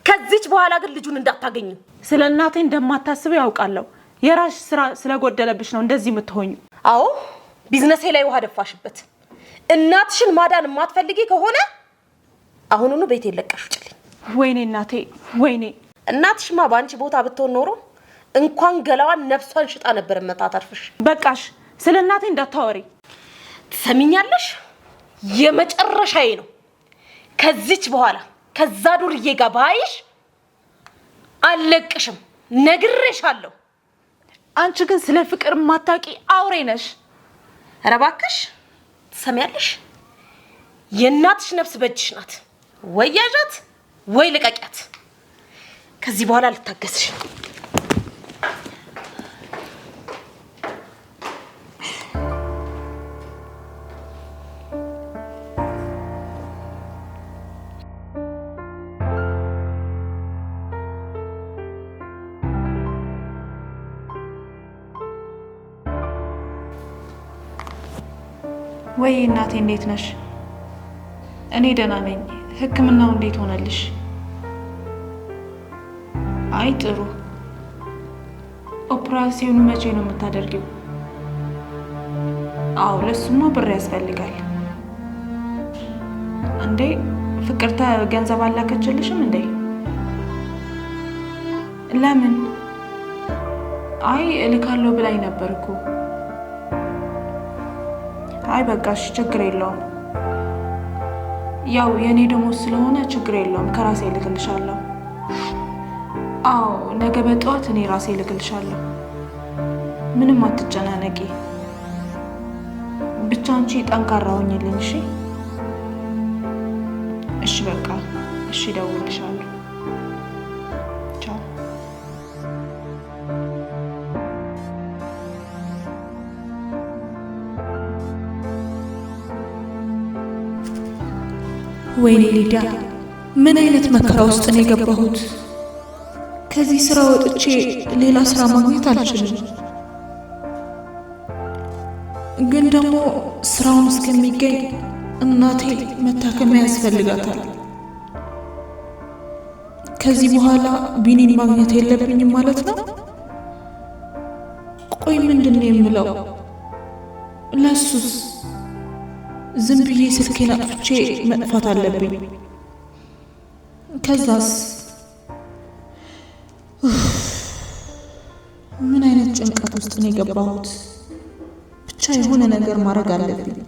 ከዚች በኋላ ግን ልጁን እንዳታገኙ። ስለ እናቴ እንደማታስበው ያውቃለሁ። የራስሽ ስራ ስለጎደለብሽ ነው እንደዚህ የምትሆኙ። አዎ ቢዝነሴ ላይ ውሃ ደፋሽበት። እናትሽን ማዳን የማትፈልጊ ከሆነ አሁኑኑ ቤት የለቀሽ ውጭልኝ። ወይኔ እናቴ ወይኔ። እናትሽማ ባንቺ ቦታ ብትሆን ኖሮ እንኳን ገላዋን ነፍሷን ሽጣ ነበር መታታርፍሽ። በቃሽ፣ ስለ እናቴ እንዳታወሪ። ትሰሚኛለሽ? የመጨረሻዬ ነው። ከዚች በኋላ ከዛ ዱርዬ ጋር ባይሽ አልለቅሽም፣ ነግሬሻለሁ። አንቺ ግን ስለ ፍቅር ማታቂ አውሬ ነሽ። ኧረ እባክሽ ትሰሚያለሽ? የእናትሽ ነፍስ በእጅሽ ናት። ወይ ያዣት ወይ ልቀቂያት። ከዚህ በኋላ ልታገስሽ። ወይ እናቴ እንዴት ነሽ? እኔ ደህና ነኝ። ህክምናው እንዴት ሆነልሽ? አይ ጥሩ። ኦፕራሲዮኑ መቼ ነው የምታደርጊው? አዎ ለሱማ ብር ያስፈልጋል። እንዴ ፍቅርተ ገንዘብ አላከችልሽም እንዴ? ለምን? አይ እልካለሁ ብላኝ ነበር እኮ። አይ በቃሽ ችግር የለውም። ያው የኔ ደሞዝ ስለሆነ ችግር የለውም፣ ከራሴ እልክልሻለሁ። አዎ ነገ በጠዋት እኔ ራሴ እልክልሻለሁ። ምንም አትጨናነቂ። ብቻ አንቺ ጠንካራ ሆኝልኝ እሺ? እሺ በቃ እሺ፣ እደውልልሻለሁ። ቻው። ወይኔ ሊዲያ፣ ምን አይነት መከራ ውስጥ ነው የገባሁት? ከዚህ ስራ ወጥቼ ሌላ ስራ ማግኘት አልችልም። ግን ደግሞ ስራውን እስከሚገኝ እናቴ መታከሚያ ያስፈልጋታል። ከዚህ በኋላ ቢኒን ማግኘት የለብኝም ማለት ነው? ቆይ ምንድን ነው የምለው? ለሱስ ዝም ብዬ ስልኬን አጥፍቼ መጥፋት አለብኝ። ከዛስ ምን አይነት ጭንቀት ውስጥ ነው የገባሁት? ብቻ የሆነ ነገር ማድረግ አለብኝ።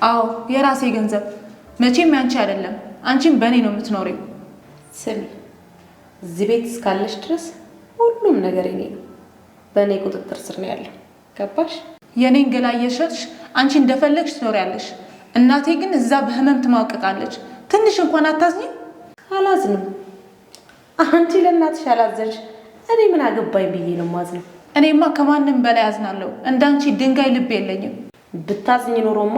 አዎ የራሴ ገንዘብ፣ መቼም ያንቺ አይደለም። አንቺም በእኔ ነው የምትኖሪው። ስሚ፣ እዚህ ቤት እስካለሽ ድረስ ሁሉም ነገር የኔ ነው፣ በእኔ ቁጥጥር ስር ነው ያለው። ገባሽ? የኔን ገላ እየሸጥሽ አንቺ እንደፈለግሽ ትኖሪያለሽ። እናቴ ግን እዛ በህመም ትማቀቃለች። ትንሽ እንኳን አታዝኝም? አላዝንም። አንቺ ለእናትሽ አላዘንሽ፣ እኔ ምን አገባኝ ብዬ ነው የማዝነው። እኔማ ከማንም በላይ አዝናለሁ። እንዳንቺ ድንጋይ ልብ የለኝም። ብታዝኝ ኖሮማ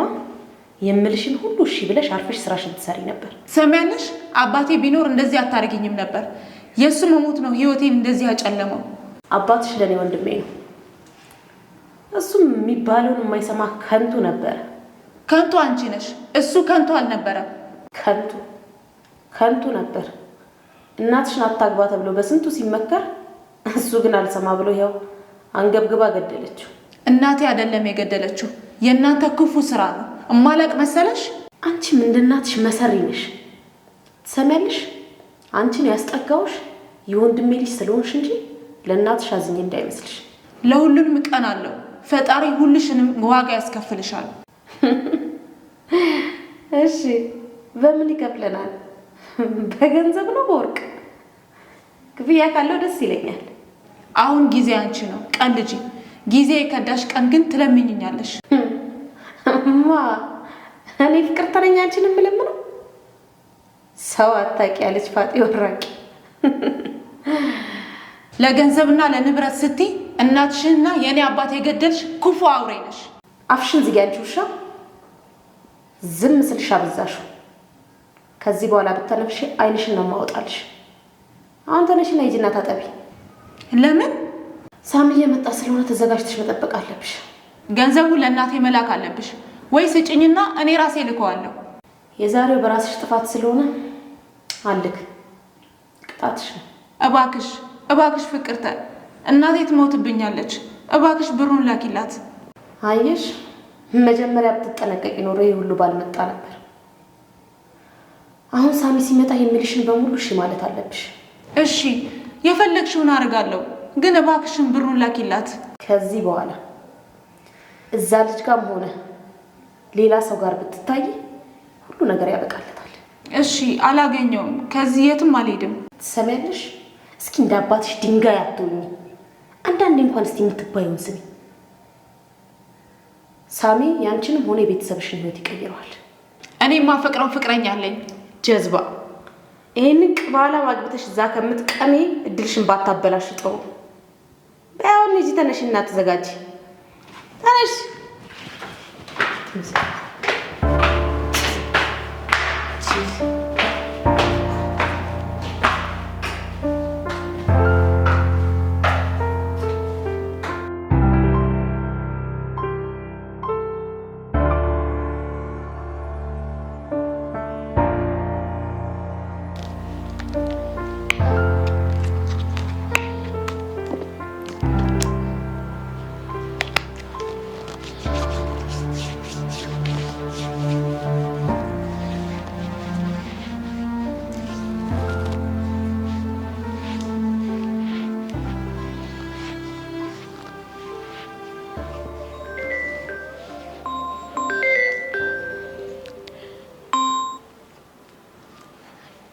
የምልሽን ሁሉ እሺ ብለሽ አርፈሽ ስራሽን ትሰሪ ነበር። ሰሚያለሽ? አባቴ ቢኖር እንደዚህ አታርጊኝም ነበር። የእሱ መሞት ነው ህይወቴን እንደዚህ ያጨለመው። አባትሽ ለኔ ወንድሜ ነው። እሱም የሚባለውን የማይሰማ ከንቱ ነበረ። ከንቱ አንቺ ነሽ፣ እሱ ከንቱ አልነበረም። ከንቱ ነበር። እናትሽን አታግባ ተብሎ በስንቱ ሲመከር እሱ ግን አልሰማ ብሎ ይኸው አንገብግባ ገደለችው። እናቴ አይደለም የገደለችው፣ የእናንተ ክፉ ስራ ነው። እማላቅ መሰለሽ? አንቺም እንደ እናትሽ መሰሪ ነሽ። ትሰሚያለሽ? አንቺን ያስጠጋውሽ የወንድሜ ልጅ ስለሆንሽ እንጂ ለእናትሽ አዝኜ እንዳይመስልሽ። ለሁሉንም ቀን አለው ፈጣሪ፣ ሁልሽንም ዋጋ ያስከፍልሻል። እሺ በምን ይከፍለናል? በገንዘብ ነው በወርቅ? ክፍያ ካለው ደስ ይለኛል። አሁን ጊዜ አንቺ ነው። ቀን ልጅ ጊዜ የከዳሽ ቀን ግን ትለምኝኛለሽ። ማ እኔ ፍቅር ተረኛ አንቺን የምለምነው? ሰው አታውቂ ያለች ፋጤ ወራቂ። ለገንዘብና ለንብረት ስትይ እናትሽንና የኔ አባት የገደልሽ ክፉ አውሬ ነሽ። አፍሽን ዝጊ አንቺ ውሻ። ዝም ስልሽ አበዛሽው። ከዚህ በኋላ ብታነፍሽ አይንሽን ነው የማወጣልሽ። አሁን ተነሽና ሂጂና ታጠቢ። ለምን? ሳሚ እየመጣ ስለሆነ ተዘጋጅተሽ መጠበቅ አለብሽ። ገንዘቡን ለእናቴ መላክ አለብሽ። ወይ ስጭኝና እኔ ራሴ ልከዋለሁ። የዛሬው በራስሽ ጥፋት ስለሆነ አልክ ቅጣትሽ ነው። እባክሽ ፍቅርተ እናቴ ትሞትብኛለች። እባክሽ ብሩን ላኪላት። አየሽ መጀመሪያ ብትጠነቀቂ ኖሮ ይሄ ሁሉ ባልመጣ ነበር። አሁን ሳሚ ሲመጣ የሚልሽን በሙሉ እሺ ማለት አለብሽ። እሺ የፈለግሽውን አደርጋለሁ፣ ግን እባክሽን ብሩን ላኪላት። ከዚህ በኋላ እዛ ልጅ ጋርም ሆነ ሌላ ሰው ጋር ብትታይ ሁሉ ነገር ያበቃለታል። እሺ አላገኘውም፣ ከዚህ የትም አልሄድም። ትሰሚያለሽ? እስኪ እንደ አባትሽ ድንጋይ አትሆኚ። አንዳንዴ እንኳን እስቲ የምትባየውን ስሚ። ሳሚ ያንቺንም ሆነ የቤተሰብሽን ህይወት ይቀይረዋል። እኔ የማፈቅረው ፍቅረኛ አለኝ። ጀዝባ ይሄንን ቅባላ ማግበተሽ እዛ ከምትቀሚ እድልሽን ባታበላሽ ጥሩ። ባይሆን እዚህ ተነሽና ተዘጋጂ። ተነሽ።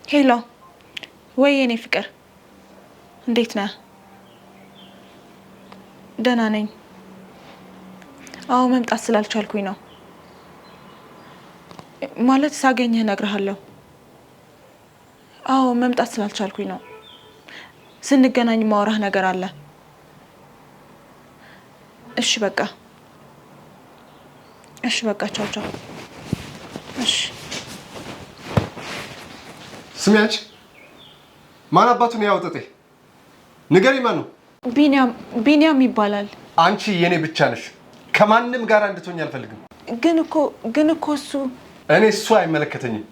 ሄሎ ወይ የኔ ፍቅር እንዴት ነህ? ደህና ነኝ። አዎ መምጣት ስላልቻልኩኝ ነው። ማለት ሳገኝህ እነግርሃለሁ። አዎ መምጣት ስላልቻልኩኝ ነው። ስንገናኝ ማውራህ ነገር አለ። እሺ በቃ ቻው ቻው። እሺ ስሚያች ማን አባቱን ያወጣጤ ንገሪ። ማን ነው? ቢኒያም ይባላል። አንቺ የኔ ብቻ ነሽ። ከማንም ጋር እንድትሆኝ አልፈልግም። ግን እኮ እሱ አይመለከተኝም።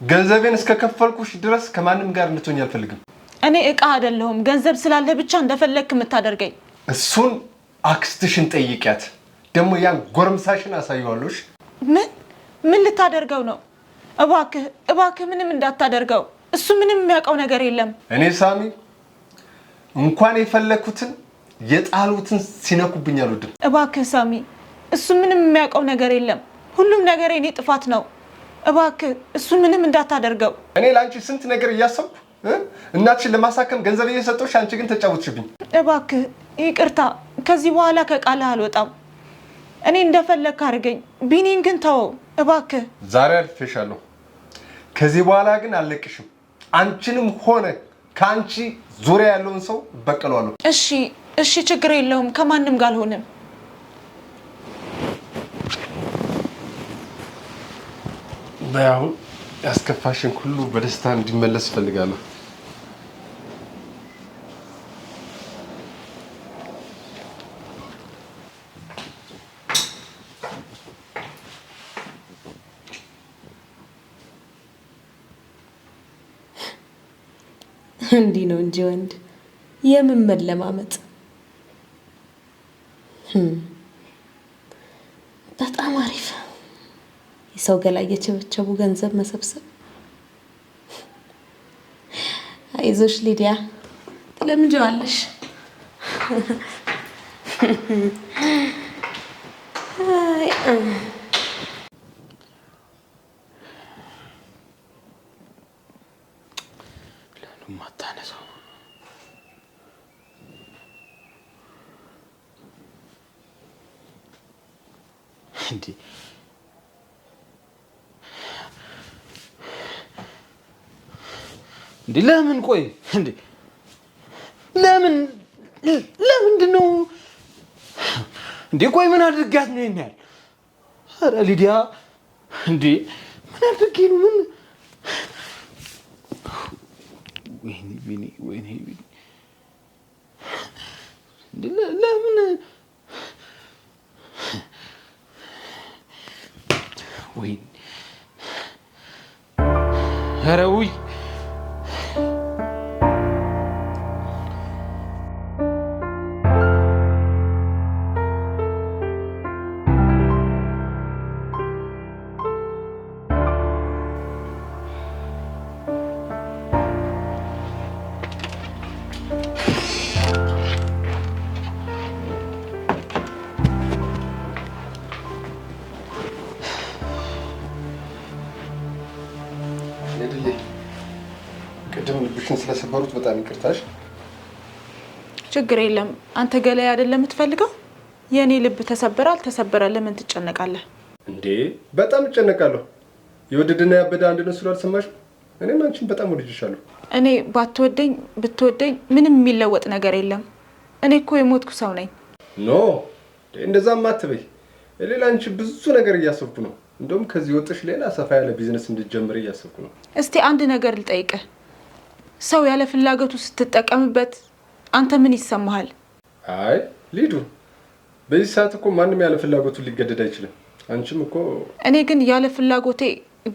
ገንዘቤን እስከከፈልኩሽ ድረስ ከማንም ጋር እንድትሆኝ አልፈልግም። እኔ እቃ አይደለሁም ገንዘብ ስላለ ብቻ እንደፈለግክ የምታደርገኝ። እሱን አክስትሽን ጠይቂያት። ደግሞ ያን ጎረምሳሽን አሳየዋለሽ። ምን ልታደርገው ነው? እባክህ ምንም እንዳታደርገው። እሱ ምንም የሚያውቀው ነገር የለም። እኔ ሳሚ እንኳን የፈለኩትን የጣሉትን ሲነኩብኝ አልወድም። እባክህ ሳሚ እሱ ምንም የሚያውቀው ነገር የለም። ሁሉም ነገር የኔ ጥፋት ነው። እባክህ እሱ ምንም እንዳታደርገው። እኔ ላንቺ ስንት ነገር እያሰብኩ እናትሽን ለማሳከም ገንዘብ እየሰጠሁሽ፣ አንቺ ግን ተጫወትሽብኝ። እባክህ ይቅርታ። ከዚህ በኋላ ከቃልህ አልወጣም። እኔ እንደፈለግክ አድርገኝ። ቢኒን ግን ተወው እባክህ። ዛሬ አልፌሻለሁ። ከዚህ በኋላ ግን አልለቅሽም። አንቺንም ሆነ ከአንቺ ዙሪያ ያለውን ሰው በቀሏለሁ። እሺ ችግር የለውም። ከማንም ጋር አልሆንም። በያሁን ያስከፋሽን ሁሉ በደስታ እንዲመለስ እፈልጋለሁ። እንዲህ ነው እንጂ ወንድ የምን መለማመጥ። በጣም አሪፍ። የሰው ገላ እየቸበቸቡ ገንዘብ መሰብሰብ። አይዞሽ ሊዲያ ትለምጂዋለሽ። ማታነሳው እንዴ ለምን? ቆይ እንዴ ለምንድን ነው እንዴ? ቆይ ምን አድርጋት ነው ይናል? ኧረ ሊዲያ እንዴ ምን አድርጌ ነው? ምን ወይኔ ለምን ወይ ኧረ ውይ ቅድም ልብሽን ስለሰበሩት በጣም ይቅርታሽ። ችግር የለም። አንተ ገላይ አይደለም የምትፈልገው? የኔ ልብ ተሰበረ አልተሰበረ ለምን ትጨነቃለህ እንዴ? በጣም እጨነቃለሁ። የወደደና ያበደ አንድ ነው ስላል ሰማሽ? እኔም አንቺን በጣም ወድጄሻለሁ። እኔ ባትወደኝ ብትወደኝ ምንም የሚለወጥ ነገር የለም። እኔ እኮ የሞትኩ ሰው ነኝ። ኖ እንደዛም አትበይ። ሌላ አንቺ ብዙ ነገር እያሰብኩ ነው። እንደውም ከዚህ ወጥሽ ሌላ ሰፋ ያለ ቢዝነስ እንድትጀምሪ እያሰብኩ ነው። እስቲ አንድ ነገር ልጠይቅህ። ሰው ያለ ፍላጎቱ ስትጠቀምበት አንተ ምን ይሰማሃል? አይ ሊዱ፣ በዚህ ሰዓት እኮ ማንም ያለ ፍላጎቱ ሊገደድ አይችልም። አንቺም እኮ። እኔ ግን ያለ ፍላጎቴ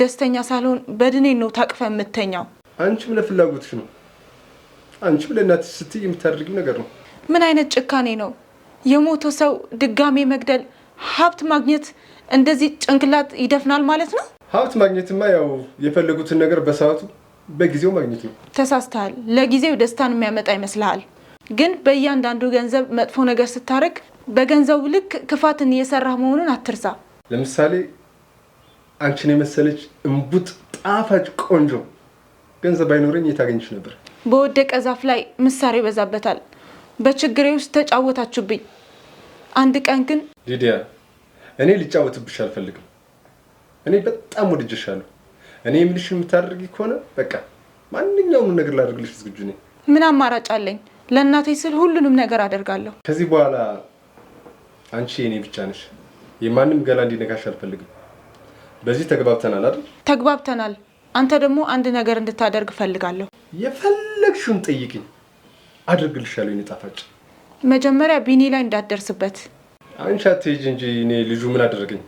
ደስተኛ ሳልሆን በድኔ ነው ታቅፈ የምተኛው። አንቺም ለፍላጎትሽ ነው። አንቺም ለእናትሽ ስትይ የምታደርጊው ነገር ነው። ምን አይነት ጭካኔ ነው? የሞተ ሰው ድጋሜ መግደል፣ ሀብት ማግኘት እንደዚህ ጭንቅላት ይደፍናል ማለት ነው? ሀብት ማግኘትማ ያው የፈለጉትን ነገር በሰዓቱ በጊዜው ማግኘት ነው። ተሳስተሃል። ለጊዜው ደስታን የሚያመጣ ይመስልሃል፣ ግን በእያንዳንዱ ገንዘብ መጥፎ ነገር ስታደርግ በገንዘቡ ልክ ክፋትን እየሰራህ መሆኑን አትርሳ። ለምሳሌ አንቺን የመሰለች እምቡጥ ጣፋጭ ቆንጆ ገንዘብ አይኖረኝ የታገኝሽ ነበር? በወደቀ ዛፍ ላይ ምሳር ይበዛበታል። በችግሬ ውስጥ ተጫወታችሁብኝ። አንድ ቀን ግን ሊዲያ፣ እኔ ሊጫወትብሽ አልፈልግም። እኔ በጣም ወድጄሻለሁ። እኔ የምልሽን የምታደርጊ ከሆነ በቃ ማንኛውም ነገር ላደርግልሽ ዝግጁ ነኝ። ምን አማራጭ አለኝ? ለእናቴ ስል ሁሉንም ነገር አደርጋለሁ። ከዚህ በኋላ አንቺ የኔ ብቻ ነሽ። የማንም ገላ እንዲነካሽ አልፈልግም። በዚህ ተግባብተናል አይደል? ተግባብተናል። አንተ ደግሞ አንድ ነገር እንድታደርግ እፈልጋለሁ። የፈለግሽውን ጠይቂኝ፣ አድርግልሻለሁ። የኔ ጣፋጭ። መጀመሪያ ቢኒ ላይ እንዳትደርስበት። አንቺ አትሄጂ እንጂ እኔ ልጁ ምን አደረገኝ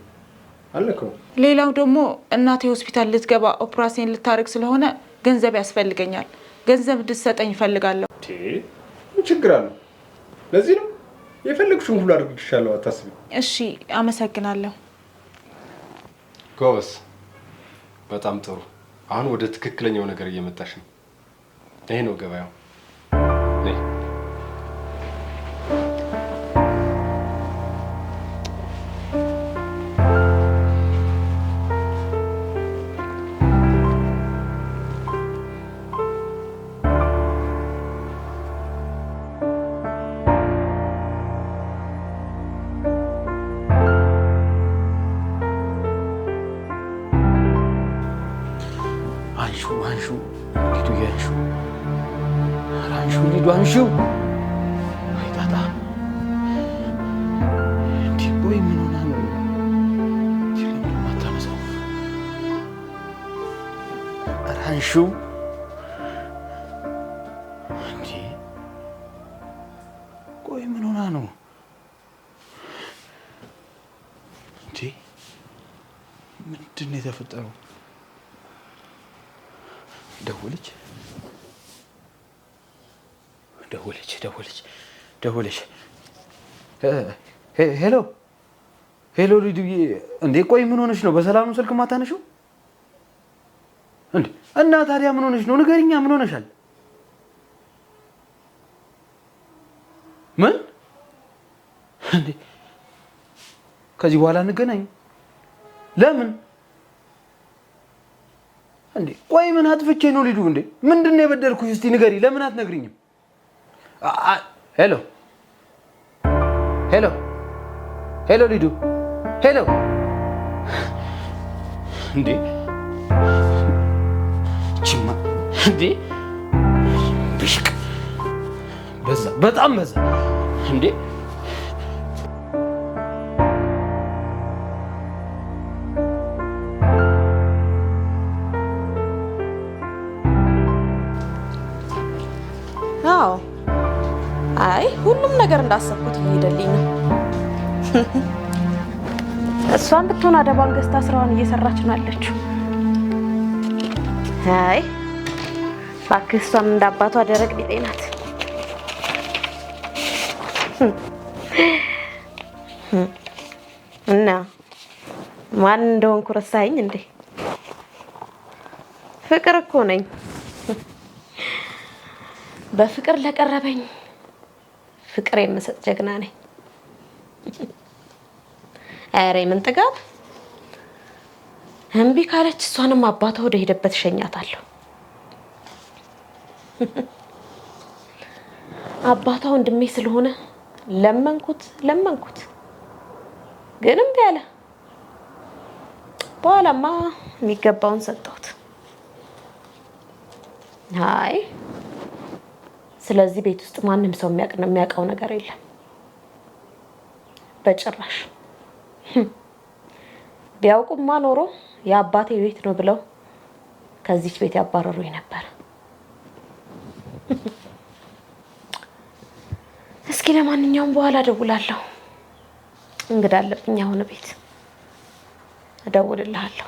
አልነካውም። ሌላው ደግሞ እናቴ ሆስፒታል ልትገባ ኦፕራሲዮን ልታደርግ ስለሆነ ገንዘብ ያስፈልገኛል። ገንዘብ እንድትሰጠኝ እፈልጋለሁ። ምን ችግር አለው? ለዚህ ነው የፈለግሽውን ሁሉ አድርግልሻለሁ። አታስቢ። እሺ፣ አመሰግናለሁ። ጎበስ፣ በጣም ጥሩ። አሁን ወደ ትክክለኛው ነገር እየመጣሽ ነው። ይሄ ነው ገበያው። አንሺው ወይ ጣጣ እንዴ! ቆይ ምን ሆና ነው ማታነሳው? አንሺው እንዴ! ቆይ ምን ሆና ነው እንዴ? ምንድን ነው የተፈጠረው? ደወለች። ሄሎ ሊዱዬ፣ እንዴ ቆይ ምን ሆነሽ ነው? በሰላም ነው ስልክ ማታነሺው እንዴ? እና ታዲያ ምን ሆነሽ ነው? ንገሪኛ፣ ምን ሆነሻል? ምን እንዴ? ከዚህ በኋላ እንገናኝ? ለምን እንዴ? ቆይ ምን አጥፍቼ ነው ሊዱ? እንዴ ምንድን ነው የበደልኩሽ? እስቲ ንገሪ። ለምን አትነግሪኝም? ሄሎ ሊዱ፣ ሄሎ እንዴ! ቺማ እንዴ! ብሽቅ በዛ፣ በጣም በዛ እንዴ! አዎ፣ አይ ሁሉም ነገር እንዳሰብኩት እየሄደልኝ ነው። እሷን ብትሆን አደባን ገዝታ ስራዋን እየሰራች ነው ያለችው። አይ እባክህ እሷም እንዳባቷ ደረቅ ቢጤ ናት። እና ማን እንደሆንኩ ረሳኸኝ እንዴ? ፍቅር እኮ ነኝ። በፍቅር ለቀረበኝ ፍቅር የምሰጥ ጀግና ነኝ። አሬ ምን ጥጋብ! እምቢ ካለች እሷንም አባቷ ወደ ሄደበት ሸኛታለሁ። አባቷ ወንድሜ ስለሆነ ለመንኩት ግን እምቢ አለ። በኋላማ የሚገባውን ሰጠሁት። አይ ስለዚህ ቤት ውስጥ ማንም ሰው የሚያውቀው ነገር የለም በጭራሽ። ቢያውቁማ ኖሮ የአባቴ ቤት ነው ብለው ከዚች ቤት ያባረሩኝ ነበር። እስኪ ለማንኛውም በኋላ እደውላለሁ። እንግዳ አለብኝ አሁን ቤት እደውልልሃለሁ።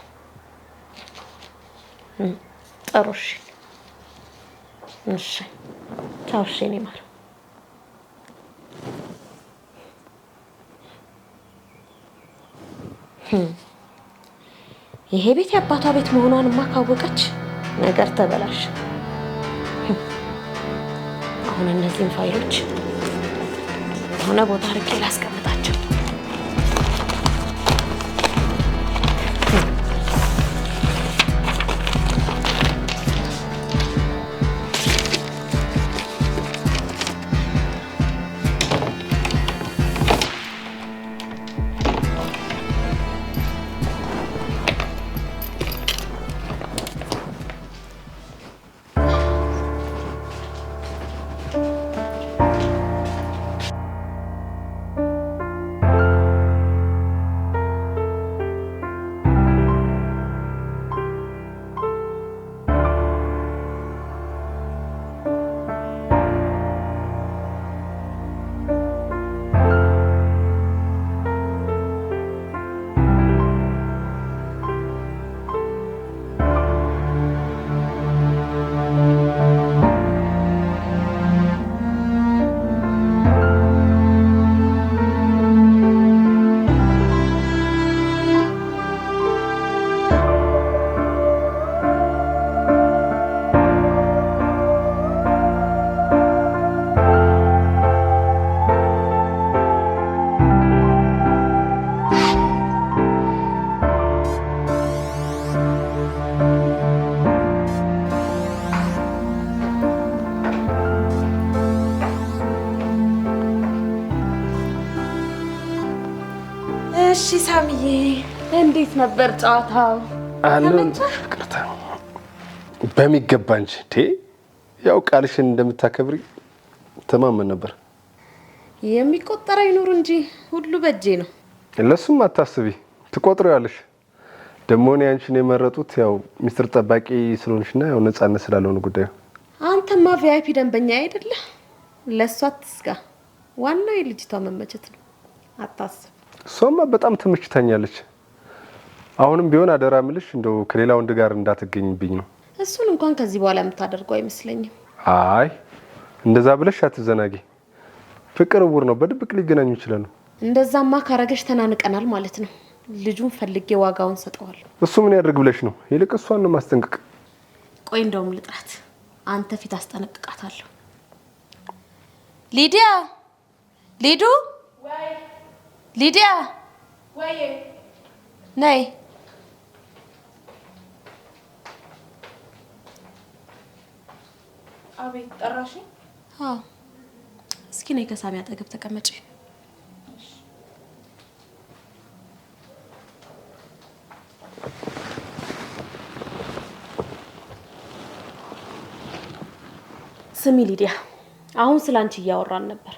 ጥሩ እሺ። እሺ ቻው። እሺ እኔ ማር ይሄ ቤት የአባቷ ቤት መሆኗንማ ካወቀች ነገር ተበላሽ። አሁን እነዚህን ፋይሎች የሆነ ቦታ አድርጌ ላስቀምጣቸው። እሺ ሳሚዬ፣ እንዴት ነበር ጨዋታው? አለን ፍቅርታ በሚገባ እንጂ ያው ቃልሽን እንደምታከብሪ ተማመን ነበር። የሚቆጠረው ይኑር እንጂ ሁሉ በእጄ ነው። ለሱም አታስቢ፣ ትቆጥሪያለሽ። ደግሞ እኔ አንቺን የመረጡት ያው ሚስጥር ጠባቂ ስለሆንሽና ያው ነፃነት ስላልሆነ ጉዳዩ። አንተማ ቪአይፒ ደንበኛ አይደለ? ለሷ አትስጋ። ዋናው የልጅቷ መመቸት ነው። አታስብ። እሷማ በጣም ተመችታኛለች። አሁንም ቢሆን አደራ ምልሽ እንደው ከሌላ ወንድ ጋር እንዳትገኝብኝ ነው። እሱን እንኳን ከዚህ በኋላ የምታደርገው አይመስለኝም። አይ እንደዛ ብለሽ አትዘናጊ። ፍቅር እውር ነው፣ በድብቅ ሊገናኙ ይችላሉ። እንደዛማ ካረገሽ ተናንቀናል ማለት ነው። ልጁን ፈልጌ ዋጋውን ሰጠዋለሁ። እሱ ምን ያድርግ ብለሽ ነው? ይልቅ እሷን ነው ማስጠንቀቅ። ቆይ እንደውም ልጥራት፣ አንተ ፊት አስጠነቅቃታለሁ። ሊዲያ፣ ሊዱ፣ ሊዲያ፣ ነይ። አቤት ጠራሽ? አዎ። እስኪ ነይ ከሳሚ አጠገብ ተቀመጪ። ስሚ ሊዲያ፣ አሁን ስላንቺ እያወራን ነበር።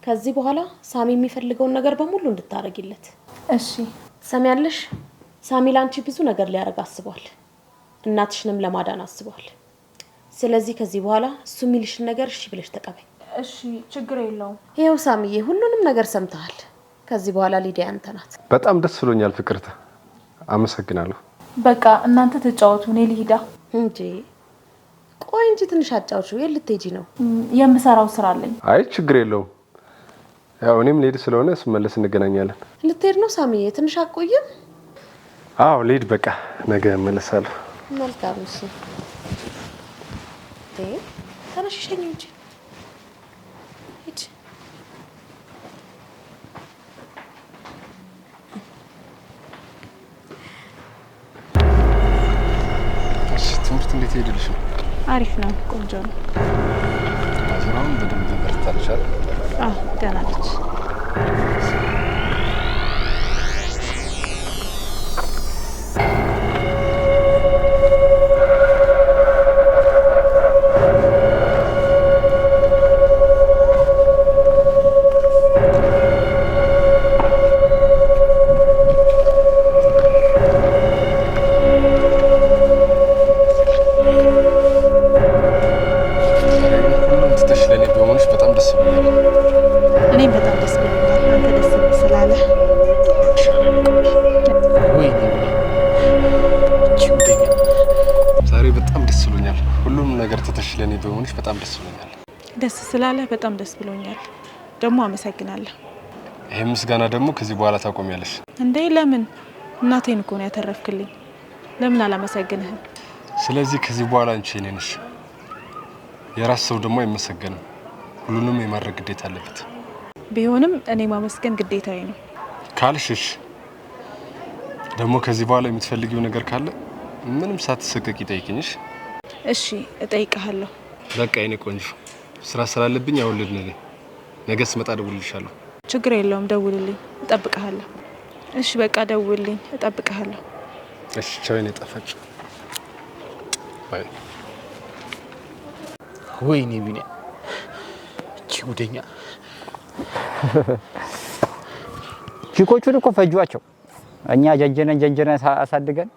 ከዚህ በኋላ ሳሚ የሚፈልገውን ነገር በሙሉ እንድታረጊለት። እሺ። ሰሚያለሽ? ሳሚ ላንቺ ብዙ ነገር ሊያረግ አስቧል። እናትሽንም ለማዳን አስቧል። ስለዚህ ከዚህ በኋላ እሱ የሚልሽን ነገር እሺ ብለሽ ተቀበይ። እሺ፣ ችግር የለውም። ይኸው ሳሚዬ፣ ሁሉንም ነገር ሰምተሃል። ከዚህ በኋላ ሊዲያ አንተ ናት። በጣም ደስ ብሎኛል ፍቅርተ። አመሰግናለሁ። በቃ እናንተ ተጫወቱ፣ እኔ ልሂዳ እንጂ። ቆይ እንጂ ትንሽ አጫውቹ። የት ልትሄጂ ነው? የምሰራው ስራ አለኝ። አይ ችግር የለውም። ያው እኔም ልሄድ ስለሆነ ስመለስ እንገናኛለን። ልትሄድ ነው ሳሚዬ? ትንሽ አቆይም? አዎ ልሄድ፣ በቃ ነገ እመለሳለሁ። መልካም እሺ። ተነሽ ሸኝ እንጂ ሂድ። እሺ ትምህርት እንዴት ሄድልሽ? አሪፍ ነው፣ ቆንጆ ነው። አዝራውን በደንብ በርታልሻል? አዎ ደህና ነች። ደስ ስላለ በጣም ደስ ብሎኛል። ደግሞ አመሰግናለሁ። ይሄ ምስጋና ደግሞ ከዚህ በኋላ ታቆሚያለሽ እንዴ? ለምን? እናቴን እኮ ነው ያተረፍክልኝ። ለምን አላመሰግንህም? ስለዚህ ከዚህ በኋላ አንቺ እኔ ነሽ። የራስ ሰው ደግሞ አይመሰገንም። ሁሉንም የማድረግ ግዴታ አለበት። ቢሆንም እኔ ማመስገን ግዴታዬ ነው ካልሽሽ ደግሞ ከዚህ በኋላ የምትፈልጊው ነገር ካለ ምንም ሳትሰቀቂ ጠይቂኝሽ። እሺ እጠይቅሃለሁ። በቃ የኔ ቆንጆ ስራ ስላለብኝ አሁን ልድ ነገ ስመጣ ደውልልሻለሁ። ችግር የለውም፣ ደውልልኝ፣ እጠብቅሃለሁ። እሺ በቃ ደውልልኝ፣ እጠብቅሃለሁ። እሺ ቻው የኔ ጣፋጭ። ባይ። ወይኔ ቢኒያ እቺ ጉደኛ ቺኮቹን እኮ ፈጇቸው። እኛ ጀንጀነን አሳድገን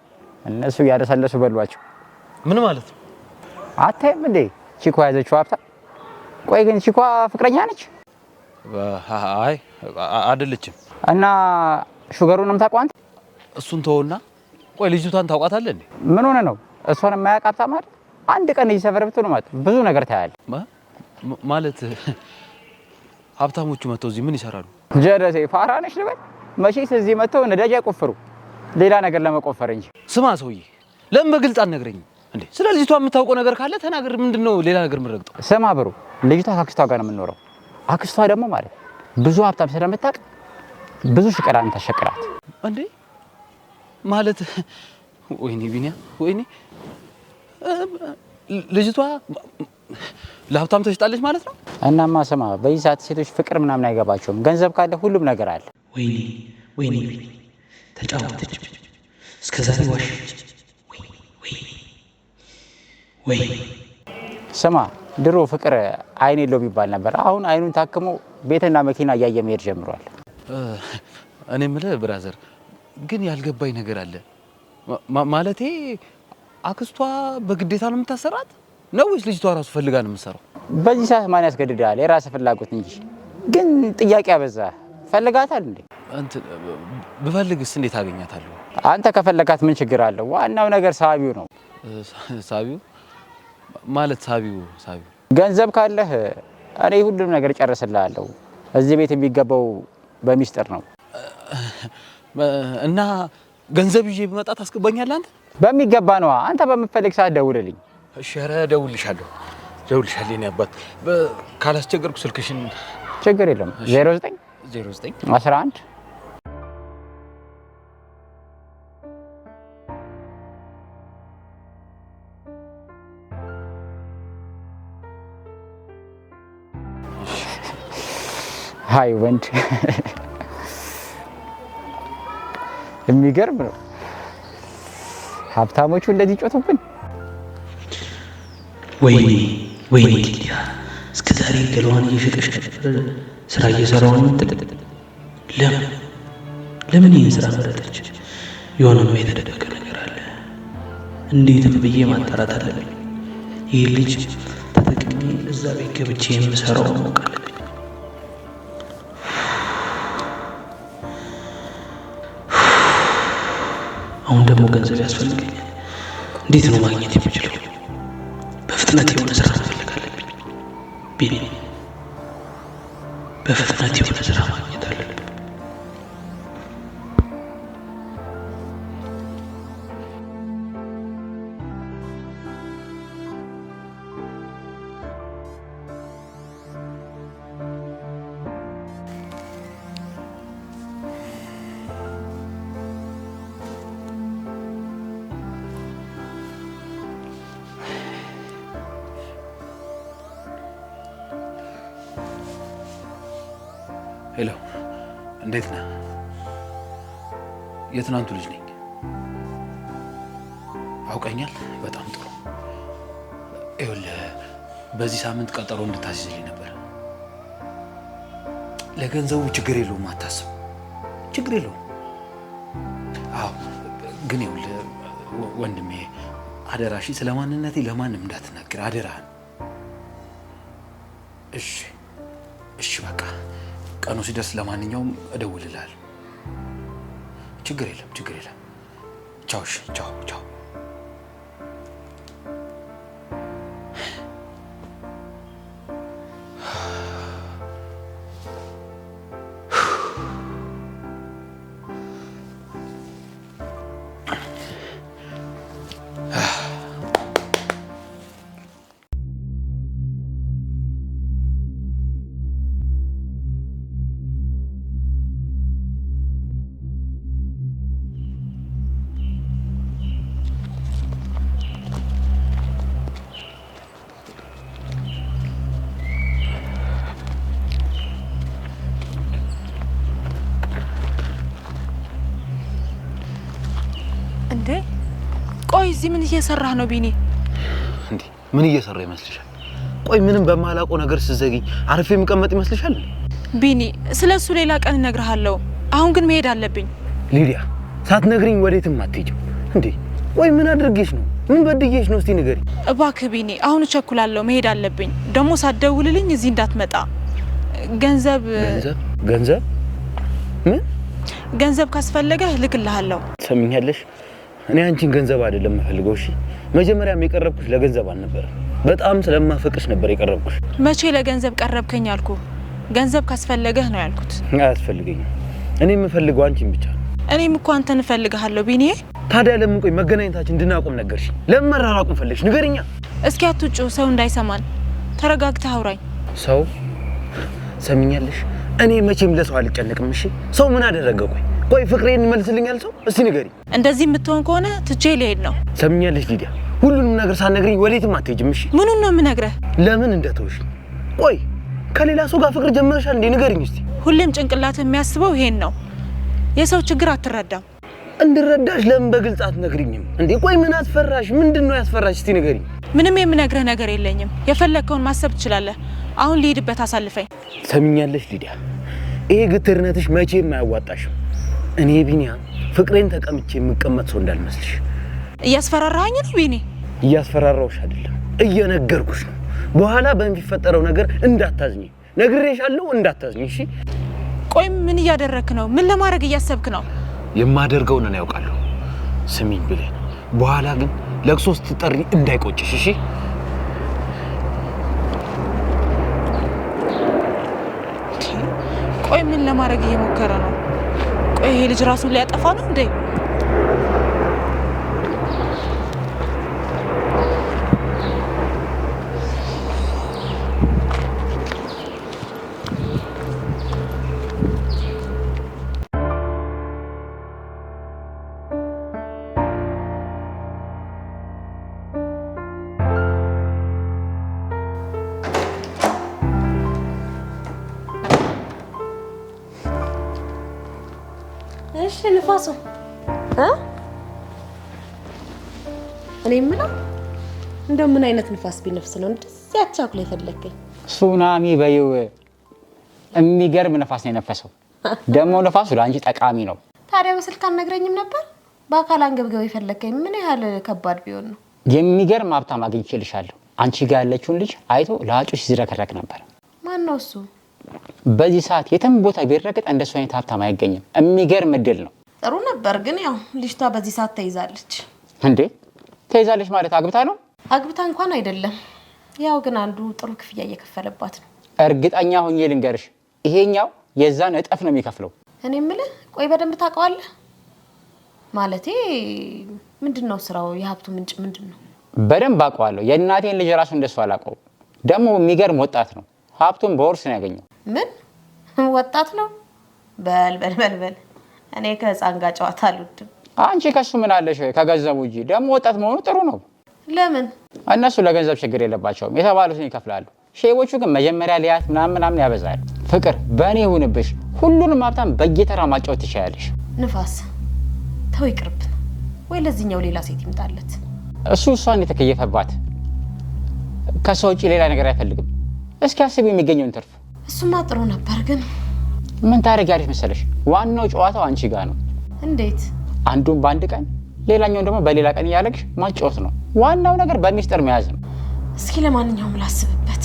እነሱ ያደሰለሱ በሏቸው። ምን ማለት ነው? አታይም እንዴ ቺኮ ያዘችው ሀብታ? ቆይ ግን ቺኮ ፍቅረኛ ነች? አይ አይደለችም። እና ሹገሩንም ታውቀው አንተ? እሱን ተወውና ቆይ ልጅቷን ታውቃታለህ እንዴ? ምን ሆነ ነው እሷን የማያውቃት ማለት? አንድ ቀን እዚህ ሰፈር ብትሆን ማለት ብዙ ነገር ታያለህ። ማለት ሀብታሞቹ መተው እዚህ ምን ይሰራሉ? ጀረሴ ፋራ ነሽ ልበል? መቼስ እዚህ መተው ነዳጅ አይቆፍሩ ሌላ ነገር ለመቆፈር እንጂ። ስማ ሰውዬ ለምን በግልጽ አትነግረኝም እንዴ? ስለ ልጅቷ የምታውቀው ነገር ካለ ተናገር። ምንድነው ሌላ ነገር የምትረግጠው? ስማ ብሩ፣ ልጅቷ ከአክስቷ ጋር ነው የምትኖረው። አክስቷ ደግሞ ማለት ብዙ ሀብታም ስለምታውቅ ብዙ ሽቀራን ታሸቅራት እንዴ? ማለት ወይኔ ቢኒያ ወይኔ፣ ልጅቷ ለሀብታም ተሽጣለች ማለት ነው? እናማ ስማ፣ በዚህ ሰዓት ሴቶች ፍቅር ምናምን አይገባቸውም። ገንዘብ ካለ ሁሉም ነገር አለ። ወይኔ ቢኒ ተጫወተች፣ እስከዛሬ ዋሸች። ወይ ስማ፣ ድሮ ፍቅር አይን የለው ቢባል ነበር። አሁን አይኑን ታክሞ ቤትና መኪና እያየ መሄድ ጀምሯል። እኔ የምልህ ብራዘር፣ ግን ያልገባኝ ነገር አለ። ማለቴ አክስቷ በግዴታ ነው የምታሰራት ነው ወይስ ልጅቷ ራሱ ፈልጋ ነው የምትሰራው? በዚህ ሰዓት ማን ያስገድዳል? የራስህ ፍላጎት እንጂ። ግን ጥያቄ አበዛ። ፈልጋታል እንዴ? ብፈልግስ እንዴት አገኛታለሁ? አንተ ከፈለጋት ምን ችግር አለው? ዋናው ነገር ሳቢው ነው። ሳቢው ማለት ሳቢው ገንዘብ ካለህ እኔ ሁሉም ነገር ጨርስልሃለሁ። እዚህ ቤት የሚገባው በሚስጥር ነው። እና ገንዘብ ይዤ ብመጣ ታስገባኛለህ አንተ? በሚገባ ነው። አንተ በምትፈልግ ሰዓት ደውልልኝ። እሺ፣ ኧረ ደውልልሻለሁ የኔ አባት። ካላስቸገርኩ ስልክሽን። ችግር የለም። 09 11 ሃይ ወንድ የሚገርም ነው። ሀብታሞቹ እንደዚህ ጮቱብን። ወይኔ ሊዲያ እስከዛሬ ገለዋን እየሸጠሽ ነበር ስራ እየሰራው ነው። ለምን ይህን ስራ መረጠች? የሆነማ የተደበቀ ነገር አለ። እንዴትም ብዬ ማጣራት አለብኝ። ይህ ልጅ ተጠቅሜ እዛ ቤት ገብቼ የምሰራው ማወቅ አለብኝ። አሁን ደግሞ ገንዘብ ያስፈልገኛል። እንዴት ነው ማግኘት የምችለው? በፍጥነት የሆነ ስራ መፈለግ አለብኝ ቢኒ። በፍጥነት የሆነ ስራ ማግኘት አለብኝ። ሄሎ፣ እንዴት ነህ? የትናንቱ ልጅ ነኝ። አውቀኛል? በጣም ጥሩ። ይኸውልህ በዚህ ሳምንት ቀጠሮ እንድታስይዝልኝ ነበር። ለገንዘቡ ችግር የለውም፣ አታስብ፣ ችግር የለውም። አዎ፣ ግን ይኸውልህ ወንድሜ አደራሽ፣ ስለ ማንነቴ ለማንም እንዳትናገር አደራህን። እሺ፣ እሺ፣ በቃ ቀኑ ሲደርስ ለማንኛውም እደውልልሃለሁ። ችግር የለም፣ ችግር የለም። ቻው። እሺ፣ ቻው፣ ቻው። እንዴ ቆይ እዚህ ምን እየሰራህ ነው ቢኒ? እንዴ ምን እየሰራ ይመስልሻል? ቆይ ምንም በማላውቀው ነገር ስዘግኝ አርፌ የምቀመጥ ይመስልሻል? ቢኒ ስለሱ ሌላ ቀን እነግርሃለሁ። አሁን ግን መሄድ አለብኝ። ሊዲያ ሳትነግሪኝ ወዴትም አትሄጂም እንዴ? ወይ ምን አድርጌሽ ነው? ምን በድዬሽ ነው? እስቲ ንገሪ እባክህ ቢኒ። አሁን እቸኩላለሁ፣ መሄድ አለብኝ። ደግሞ ሳትደውልልኝ እዚህ እንዳትመጣ። ገንዘብ ምን ገንዘብ ካስፈለገህ ልክልሃለሁ። ትሰሚኛለሽ? እኔ አንቺን ገንዘብ አይደለም የምፈልገው። እሺ መጀመሪያም የቀረብኩሽ ለገንዘብ አልነበረም። በጣም ስለማፈቅርሽ ነበር የቀረብኩሽ። መቼ ለገንዘብ ቀረብከኝ አልኩ? ገንዘብ ካስፈለገህ ነው ያልኩት። አያስፈልገኝም። እኔ የምፈልገው አንቺን ብቻ ነው። እኔም እኮ አንተን እፈልግሃለሁ ቢኒ። ታዲያ ለምን ቆይ መገናኘታችን እንድናቆም ነገርሽ? ለምን መራራቁን ፈለግሽ? ንገሪኛ። እስኪ አትጩ፣ ሰው እንዳይሰማን። ተረጋግተህ አውራኝ። ሰው ሰሚኛለሽ? እኔ መቼም ለሰው አልጨነቅም። እሺ ሰው ምን አደረገ? ቆይ ፍቅሬን ይመልስልኛል ሰው? እስቲ ንገሪ። እንደዚህ የምትሆን ከሆነ ትቼ ልሄድ ነው። ሰሚኛለሽ ሊዲያ? ሁሉንም ነገር ሳትነግሪኝ ወዴትም አትሄጂም። እሺ ምኑን ነው የምነግርህ? ለምን እንደተውሽ። ቆይ ከሌላ ሰው ጋር ፍቅር ጀመረሻል እንዴ? ንገሪኝ እስቲ። ሁሌም ጭንቅላት የሚያስበው ይሄን ነው። የሰው ችግር አትረዳም። እንድረዳሽ ለምን በግልጽ አትነግሪኝም እንዴ? ቆይ ምን አስፈራሽ? ምንድነው ያስፈራሽ? እስቲ ንገሪኝ። ምንም የምነግርህ ነገር የለኝም። የፈለግከውን ማሰብ ትችላለህ። አሁን ልሂድበት፣ አሳልፈኝ። ሰሚኛለሽ ሊዲያ? ይሄ ግትርነትሽ መቼም አያዋጣሽም። እኔ ቢኒያም ፍቅሬን ተቀምጬ የምቀመጥ ሰው እንዳልመስልሽ። እያስፈራራኸኝ ነው ቢኒ? እያስፈራራሁሽ አይደለም፣ እየነገርኩሽ ነው። በኋላ በሚፈጠረው ነገር እንዳታዝኝ ነግሬሻለሁ፣ እንዳታዝኝ። እሺ ቆይ ምን እያደረክ ነው? ምን ለማድረግ እያሰብክ ነው? የማደርገውን እኔ ያውቃለሁ። ስሚኝ ብሌን፣ በኋላ ግን ለቅሶ ስትጠሪ እንዳይቆጭሽ። እሺ ቆይ ምን ለማድረግ እየሞከረ ነው? ቆይ ይሄ ልጅ ራሱን ሊያጠፋ ነው እንዴ? እሺ ንፋሱ እኔ የምለው እንደው ምን አይነት ንፋስ ቢነፍስ ነው እንደዚህ አቻኩላ የፈለከኝ? ሱናሚ በይው። የሚገርም ነፋስ ነው የነፈሰው። ደግሞ ነፋሱ ለአንቺ ጠቃሚ ነው። ታዲያ በስልክ አልነግረኝም ነበር? በአካል አንገብገው የፈለከኝ ምን ያህል ከባድ ቢሆን ነው? የሚገርም ሀብታም አግኝቼልሻለሁ። አንቺ ጋር ያለችውን ልጅ አይቶ ለአጩ ሲዝረከረክ ነበር። ማን ነው እሱ? በዚህ ሰዓት የትም ቦታ ቢረገጥ እንደሱ አይነት ሀብታም አይገኝም። የሚገርም እድል ነው። ጥሩ ነበር ግን ያው ልጅቷ በዚህ ሰዓት ተይዛለች። እንዴ ተይዛለች ማለት አግብታ ነው? አግብታ እንኳን አይደለም። ያው ግን አንዱ ጥሩ ክፍያ እየከፈለባት ነው። እርግጠኛ ሆኜ ልንገርሽ ይሄኛው የዛን እጥፍ ነው የሚከፍለው። እኔ የምልህ ቆይ በደንብ ታውቀዋለህ? ማለቴ ምንድነው ስራው? የሀብቱ ምንጭ ምንድነው? በደንብ አውቀዋለሁ። የእናቴን ልጅ ራሱ እንደሱ አላውቀው። ደግሞ የሚገርም ወጣት ነው። ሀብቱን በወርስ ነው ያገኘው። ምን ወጣት ነው? በል እኔ ከህፃን ጋር ጨዋታ አልወድም። አንቺ ከሱ ምን አለሽ? ከገንዘቡ እንጂ ደግሞ ወጣት መሆኑ ጥሩ ነው። ለምን? እነሱ ለገንዘብ ችግር የለባቸውም። የተባሉትን ይከፍላሉ። ሼቦቹ ግን መጀመሪያ ሊያት ምናምን ያበዛል። ፍቅር በእኔ ይሁንብሽ። ሁሉንም ሀብታም በየተራ ማጫወት ትችያለሽ። ንፋስ ተው ይቅርብን። ወይ ለዚህኛው ሌላ ሴት ይምጣለት። እሷን የተከየፈባት ከሰው ውጭ ሌላ ነገር አይፈልግም። እስኪ አስቢ የሚገኘውን ትርፍ። እሱማ ጥሩ ነበር ግን ምን ታደርጊያለሽ መሰለሽ? ዋናው ጨዋታው አንቺ ጋር ነው። እንዴት? አንዱን በአንድ ቀን ሌላኛውን ደግሞ በሌላ ቀን እያለግሽ ማጫወት ነው። ዋናው ነገር በሚስጥር መያዝ ነው። እስኪ ለማንኛውም ላስብበት።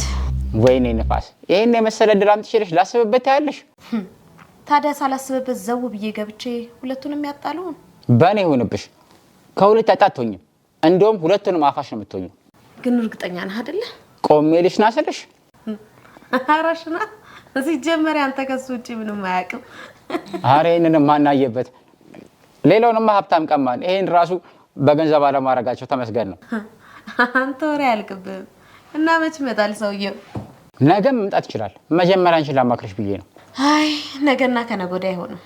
ወይኔ ንፋስ፣ ይሄን የመሰለ ድል አምጥቼልሽ ላስብበት ያለሽ። ታዲያ ሳላስብበት ዘው ብዬ ገብቼ ሁለቱንም ያጣሉን። በእኔ ይሁንብሽ። ከሁለት ያጣቶኝም እንደውም ሁለቱንም አፋሽ ነው የምትሆኚው። ግን እርግጠኛ ነህ አይደለ? ቆሜልሽ ናስልሽ። አራሽና ሲጀመር አንተ ከሱ ውጪ ምንም አያውቅም። አሬ እነንም ማናየበት። ሌላውንማ ሀብታም ቀማን። ይሄን ራሱ በገንዘብ አለማረጋቸው ተመስገን ነው። አንተ ወሬ አያልቅብህም። እና መች ይመጣል ሰውየው? ነገም መምጣት ይችላል። መጀመሪያ አንቺን ላማክርሽ ብዬ ነው። አይ ነገና ከነገ ወዲያ አይሆንም።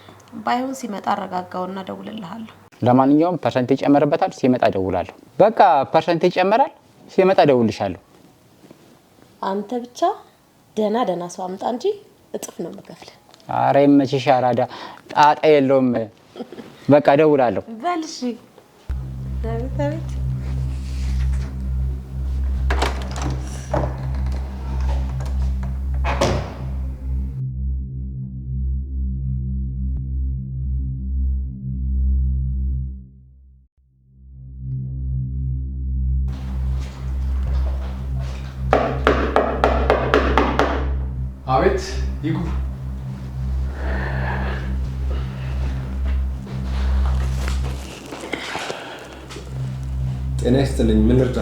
ባይሆን ሲመጣ አረጋጋውና ደውልልሃለሁ። ለማንኛውም ፐርሰንት ይጨመርበታል። ሲመጣ ደውላለሁ። በቃ ፐርሰንት ይጨመራል። ሲመጣ ደውልልሻለሁ። አንተ ብቻ ደህና ሰው አምጣ እንጂ እጥፍ ነው የምከፍልህ። አረ ይመችሽ አራዳ። ጣጣ የለውም። በቃ ደውላለሁ። በልሽ አቤት አቤት ይግቡ። ጤና ይስጥልኝ። ምን ልርዳ?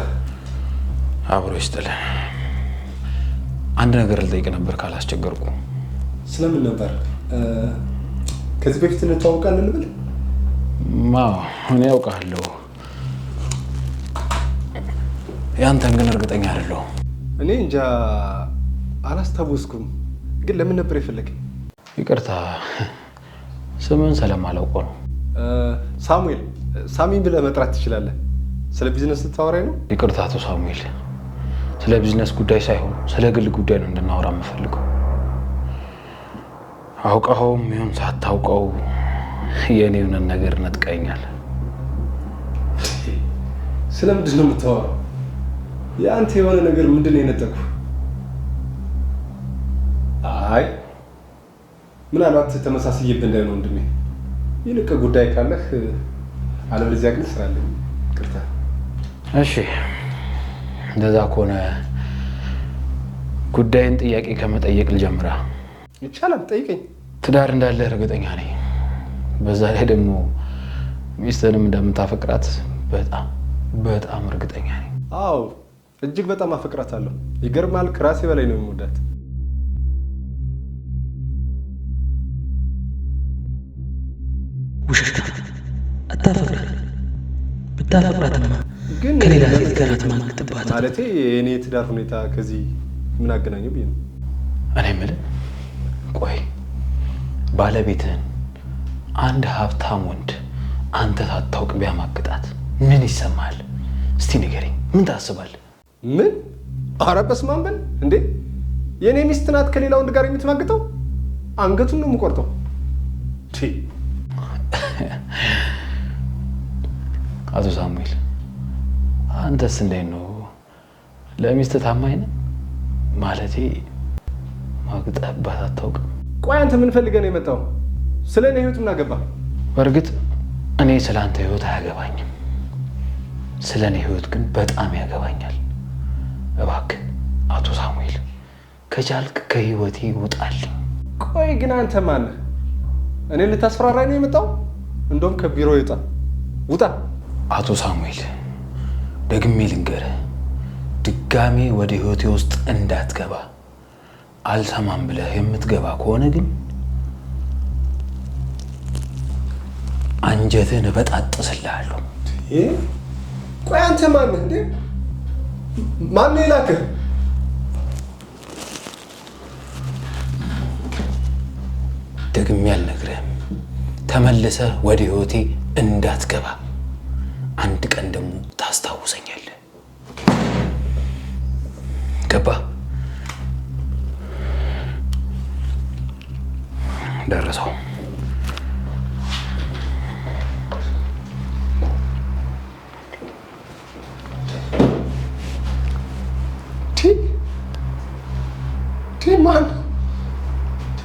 አብሮ ይስጥልን። አንድ ነገር ልጠይቅ ነበር ካላስቸገርኩ። ስለምን ነበር? ከዚህ በፊት እንተዋወቃለን ልበል? እኔ ያውቃለሁ። ያንተን ግን እርግጠኛ አይደለሁም። እኔ እንጃ አላስታወስኩም። ግን ለምን ነበር የፈለገኝ? ይቅርታ ስምን ስለማላውቀው ነው። ሳሙኤል፣ ሳሚ ብለህ መጥራት ትችላለህ። ስለ ቢዝነስ ልታወራኝ ነው? ይቅርታ አቶ ሳሙኤል፣ ስለ ቢዝነስ ጉዳይ ሳይሆን ስለ ግል ጉዳይ ነው እንድናወራ የምፈልገው። አውቀኸውም ይሁን ሳታውቀው የኔውን ነገር ነጥቀኛል። ስለምንድን ነው የምታወራው? የአንተ የሆነ ነገር ምንድን ነው የነጠቁ? አይ ምናልባት ተመሳስዬብህ እንዳይሆን ወንድሜ። ይልቅ ጉዳይ ካለህ፣ አለበለዚያ ግን ስራ አለኝ። ይቅርታ። እሺ እንደዛ ከሆነ ጉዳይን ጥያቄ ከመጠየቅ ልጀምራ። ይቻላል፣ ጠይቀኝ። ትዳር እንዳለ እርግጠኛ ነኝ። በዛ ላይ ደግሞ ሚስትህንም እንደምታፈቅራት በጣም እርግጠኛ ነኝ። አዎ እጅግ በጣም አፈቅራታለሁ። ይገርማል፣ ከራሴ በላይ ነው የምወዳት። ውሸት አታፈቅራት። ብታፈቅራትማ ግን ከሌላ ሴት ጋር ትማግጥባት። ማለቴ የእኔ የትዳር ሁኔታ ከዚህ ምን አገናኘው ብዬ ነው። እኔ የምልህ ቆይ ባለቤትህን አንድ ሀብታም ወንድ አንተ ሳታውቅ ቢያማግጣት ምን ይሰማል? እስቲ ንገረኝ። ምን ታስባለህ? ምን? ኧረ በስመ አብ በል እንዴ! የእኔ ሚስት ናት ከሌላ ወንድ ጋር የምትማግጠው? አንገቱን ነው የምቆርጠው። አቶ ሳሙኤል አንተስ እንዴት ነው? ለሚስት ታማኝ ነህ? ማለቴ ማግጠባት አታውቅም? ቆይ አንተ ምን ፈልገህ ነው የመጣው? ስለ እኔ ህይወት ምን አገባህ? በእርግጥ እኔ ስለ አንተ ህይወት አያገባኝም። ስለ እኔ ህይወት ግን በጣም ያገባኛል። እባክህ አቶ ሳሙኤል ከቻልክ ከህይወቴ ውጣልኝ። ቆይ ግን አንተ ማን ነህ? እኔ ልታስፈራራኝ ነው የመጣው? እንደውም ከቢሮ ይውጣ ውጣ። አቶ ሳሙኤል ደግሜ ልንገርህ፣ ድጋሜ ወደ ህይወቴ ውስጥ እንዳትገባ። አልሰማም ብለህ የምትገባ ከሆነ ግን አንጀትህን እበጣጥስልሃለሁ። ቆይ አንተ ማን ነህ እንዴ? ማን የላክህ? ደግሜ አልነግርህም። ተመልሰህ ወደ ህይወቴ እንዳትገባ። አንድ ቀን ደግሞ ታስታውሰኛለህ። ገባ? ደረሰው።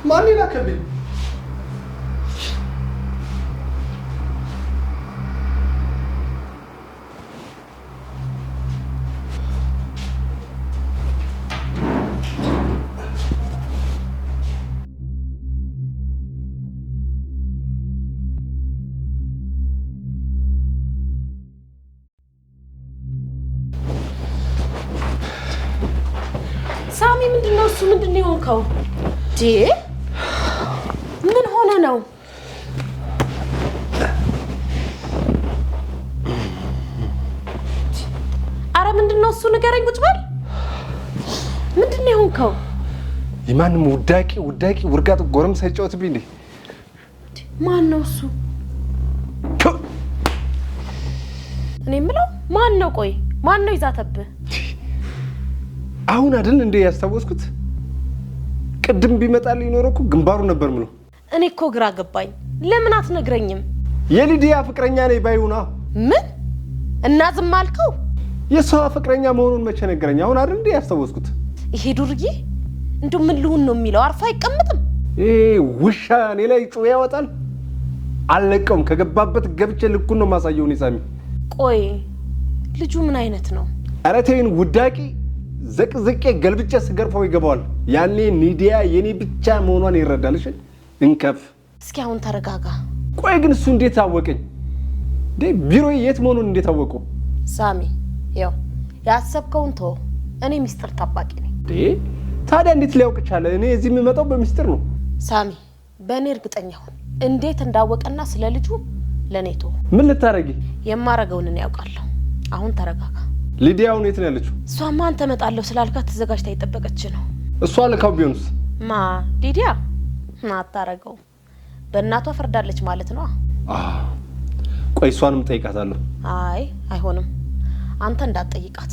ማን የላከብኝ? ሳሚ ምንድነው እሱ? ምንድነው የሆንከው? ምን ሆነ ነው? አረ ምንድነው እሱ? ንገረኝ። ቁጭ በል። ምንድነው የሆንከው? የማንም ውዳቂ ውርጋጥ ጎረምሳ ሳይጫወትብኝ እንዴ? ማን ነው እሱ? እኔ የምለው ማን ነው? ቆይ ማን ነው ይዛተብህ? አሁን አይደል እንዴ ያስታወስኩት? ቅድም ቢመጣልኝ ኖሮ እኮ ግንባሩ ነበር ምለው። እኔ እኮ ግራ ገባኝ። ለምን አትነግረኝም? የሊዲያ ፍቅረኛ ነኝ ባይሁና። ምን? እና ዝም አልከው? የሷ ፍቅረኛ መሆኑን መቼ ነገረኝ? አሁን አይደል እንዴ ያስታወስኩት? ይሄ ዱርዬ እንደው ምን ልሁን ነው የሚለው? አርፎ አይቀመጥም። ውሻ እኔ ላይ ጩኸ ያወጣል። አልለቀውም። ከገባበት ገብቼ ልኩን ነው ማሳየው። እኔ ሳሚ፣ ቆይ ልጁ ምን አይነት ነው? ኧረ ተይኝ። ውዳቂ ዘቅዝቄ ገልብጬ ስገርፈው ይገባዋል። ያኔ ኒዲያ የኔ ብቻ መሆኗን ይረዳል። እሺ እንከፍ። እስኪ አሁን ተረጋጋ። ቆይ ግን እሱ እንዴት አወቀኝ? ቢሮ የት መሆኑን እንዴት አወቁ? ሳሚ ያው ያሰብከውን ተው። እኔ ሚስጥር ጠባቂ ነኝ። ታዲያ እንዴት ሊያውቅ ቻለ? እኔ እዚህ የምመጣው በሚስጥር ነው። ሳሚ በእኔ እርግጠኛ ሁን። እንዴት እንዳወቀና ስለ ልጁ ለኔ ተው። ምን ልታረጊ? የማረገውን እኔ ያውቃለሁ። አሁን ተረጋጋ። ሊዲያውን የት ነው ያለችው? እሷማ አንተ እመጣለሁ ስላልካት ተዘጋጅታ እየጠበቀች ነው። እሷ ልካው ቢሆንስ? ማ ሊዲያ አታረገው። በእናቷ ፈርዳለች ማለት ነው። ቆይ እሷንም ጠይቃታለሁ። አይ አይሆንም። አንተ እንዳትጠይቃት።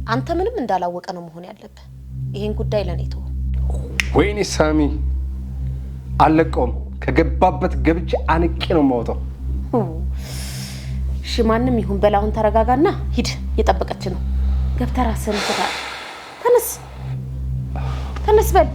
አንተ ምንም እንዳላወቀ ነው መሆን ያለብህ። ይሄን ጉዳይ ለኔ ተው። ወይኔ ሳሚ አልለቀውም። ከገባበት ገብቼ አንቄ ነው የማወጣው። እሺ ማንም ይሁን በላሁን ተረጋጋና ሂድ። እየጠበቀች ነው። ገብተህ ራስህን ፍታ። ተነስ በል።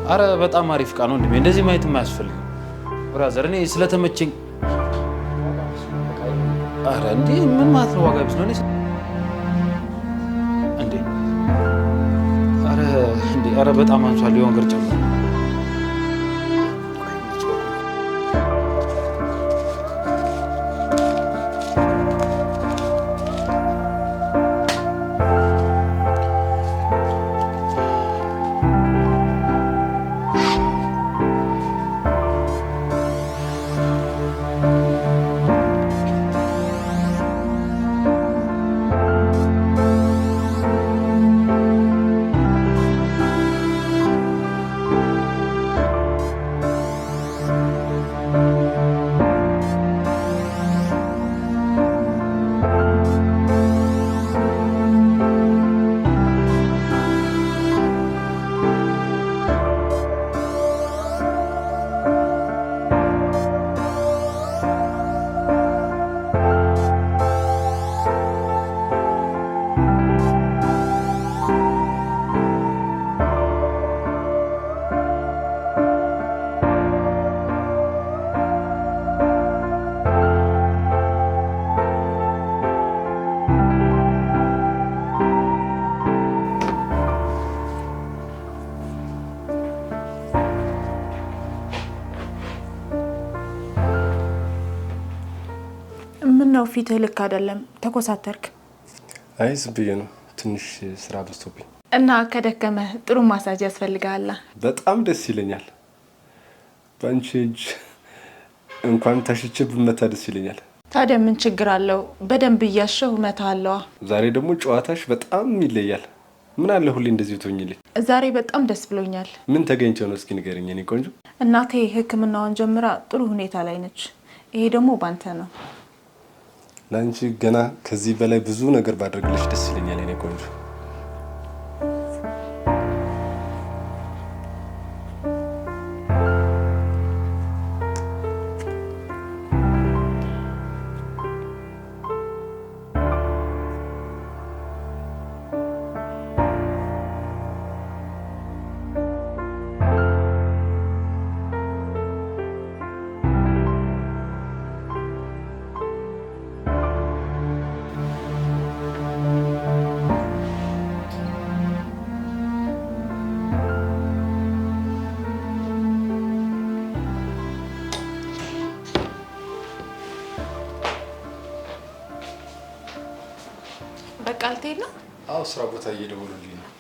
አረ በጣም አሪፍ ቃ ነው እንዴ? እንደዚህ ማየት የማያስፈልግም ብራዘር። እኔ ስለተመቸኝ። አረ እንዴ ምን ማለት ነው? ዋጋ ቢስ ነው እንዴ? አረ በጣም አንሷል። የሆነ ገር ጨምሮ ምን ነው ፊትህ ልክ አይደለም፣ ተኮሳተርክ? አይ ዝም ብዬ ነው፣ ትንሽ ስራ በዝቶብኝ። እና ከደከመ ጥሩ ማሳጅ ያስፈልጋል። በጣም ደስ ይለኛል። ባንቺ እጅ እንኳን ታሽቼ ብመታ ደስ ይለኛል። ታዲያ ምን ችግር አለው? በደንብ እያሸሁ እመታለሁ። ዛሬ ደግሞ ጨዋታሽ በጣም ይለያል። ምን አለ ሁሌ እንደዚህ ትሆኝልኝ? ዛሬ በጣም ደስ ብሎኛል። ምን ተገኝቶ ነው? እስኪ ንገረኝ የኔ ቆንጆ። እናቴ ሕክምናዋን ጀምራ ጥሩ ሁኔታ ላይ ነች። ይሄ ደግሞ ባንተ ነው። ላንቺ ገና ከዚህ በላይ ብዙ ነገር ባደርግልሽ ደስ ይለኛል የኔ ቆንጆ። በቃ ልትሄድ ነው? አዎ ስራ ቦታ እየደወሉልኝ ነው።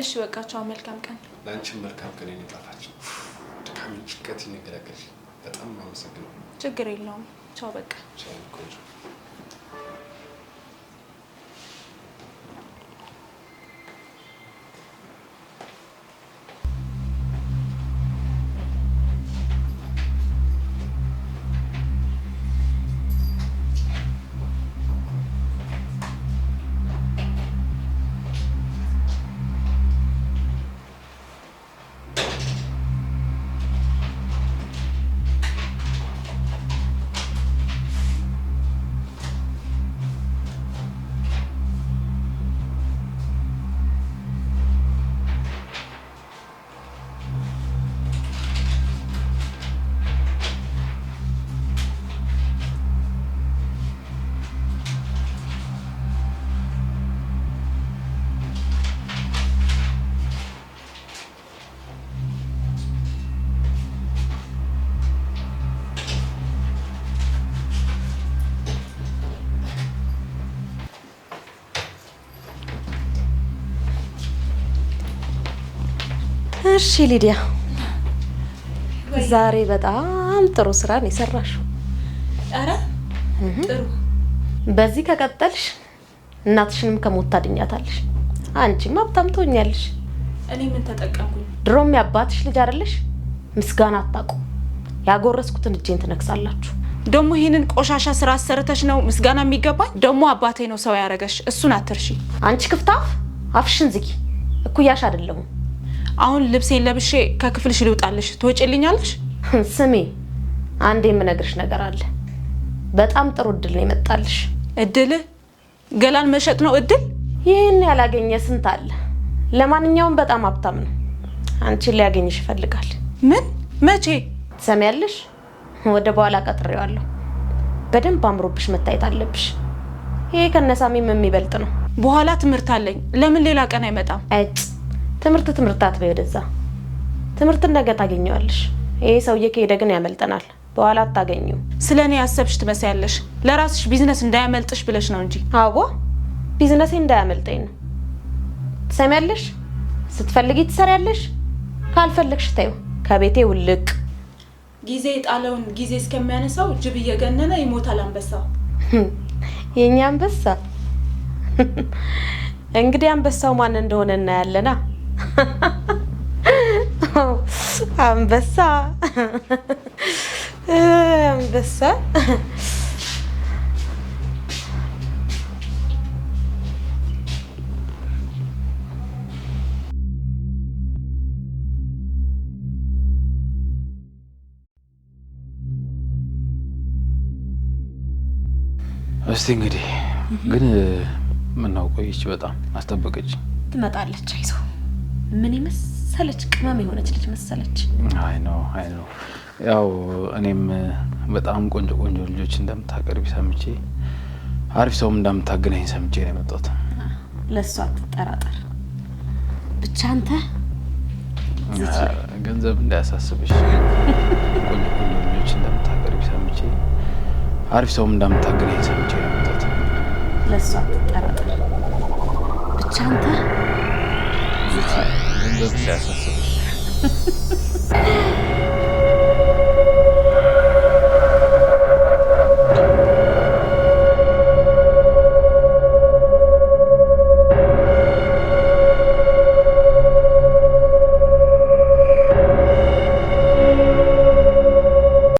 እሺ በቃ ቻው፣ መልካም ቀን። ላንቺም መልካም ቀን የኔ ጣፋጭ። ድካም ጭንቀት ይነገራገል። በጣም አመሰግናለሁ። ችግር የለውም። ቻው በቃ። ቻው ቆንጆ። እሺ ሊዲያ፣ ዛሬ በጣም ጥሩ ስራ ነው የሰራሽው። አረ ጥሩ። በዚህ ከቀጠልሽ እናትሽንም ከሞት ታድኛታለሽ። አንቺም ሀብታም ትሆኛለሽ። እኔ ምን ተጠቀምኩኝ? ድሮም ያባትሽ ልጅ አይደለሽ? ምስጋና አታውቁ። ያጎረስኩትን እጄን ትነክሳላችሁ። ደግሞ ይሄንን ቆሻሻ ስራ አሰርተሽ ነው ምስጋና የሚገባኝ? ደግሞ አባቴ ነው ሰው ያረገሽ፣ እሱን አትርሺ። አንቺ ክፍታፍ፣ አፍሽን ዝጊ። እኩያሽ አይደለሁም። አሁን ልብሴን ለብሼ ከክፍልሽ ልውጣልሽ፣ ትወጪልኛለሽ? ስሚ፣ አንዴ የምነግርሽ ነገር አለ። በጣም ጥሩ እድል ነው የመጣልሽ። እድል? ገላን መሸጥ ነው እድል? ይህን ያላገኘ ስንት አለ። ለማንኛውም በጣም ሀብታም ነው። አንቺን ሊያገኝሽ ይፈልጋል። ምን? መቼ? ትሰሚያለሽ? ወደ በኋላ ቀጥሬዋለሁ። በደንብ አምሮብሽ መታየት አለብሽ። ይሄ ከነሳሚም የሚበልጥ ነው። በኋላ ትምህርት አለኝ። ለምን ሌላ ቀን አይመጣም? ትምህርት አትበይ ወደዛ። ትምህርት ነገ ታገኘዋለሽ። ይሄ ሰውዬ ከሄደ ግን ያመልጠናል። በኋላ አታገኙ። ስለኔ ያሰብሽ ትመስያለሽ። ለራስሽ ቢዝነስ እንዳያመልጥሽ ብለሽ ነው እንጂ። አዎ ቢዝነሴ እንዳያመልጠኝ ነው። ትሰሚያለሽ? ስትፈልጊ ትሰሪያለሽ፣ ካልፈለግሽ ተይው። ከቤቴ ውልቅ። ጊዜ ጣለውን ጊዜ እስከሚያነሳው ጅብ እየገነነ ይሞታል አንበሳው። የኛ አንበሳ። እንግዲህ አንበሳው ማን እንደሆነ እናያለና። አንበሳ አንበሳ። እስቲ እንግዲህ ግን ምነው ቆየች? በጣም አስጠበቀች። ትመጣለች። አይዞ። ምን መሰለች ቅመም የሆነች ልጅ መሰለች። አይ ነው ያው እኔም በጣም ቆንጆ ልጆች እንደምታቀርቢ ሰምቼ አሪፍ ሰውም እንደምታገናኝ ሰምቼ ነው የመጣሁት። ለሷ አትጠራጠር ብቻ። አንተ ገንዘብ እንዳያሳስብሽ። ቆንጆ ልጆች እንደምታቀርቢ ሰምቼ አሪፍ ሰውም እንደምታገናኝ ሰምቼ ነው የመጣሁት። ለእሷ አትጠራጠር። ብቻ አንተ እንዳያሳስብሽ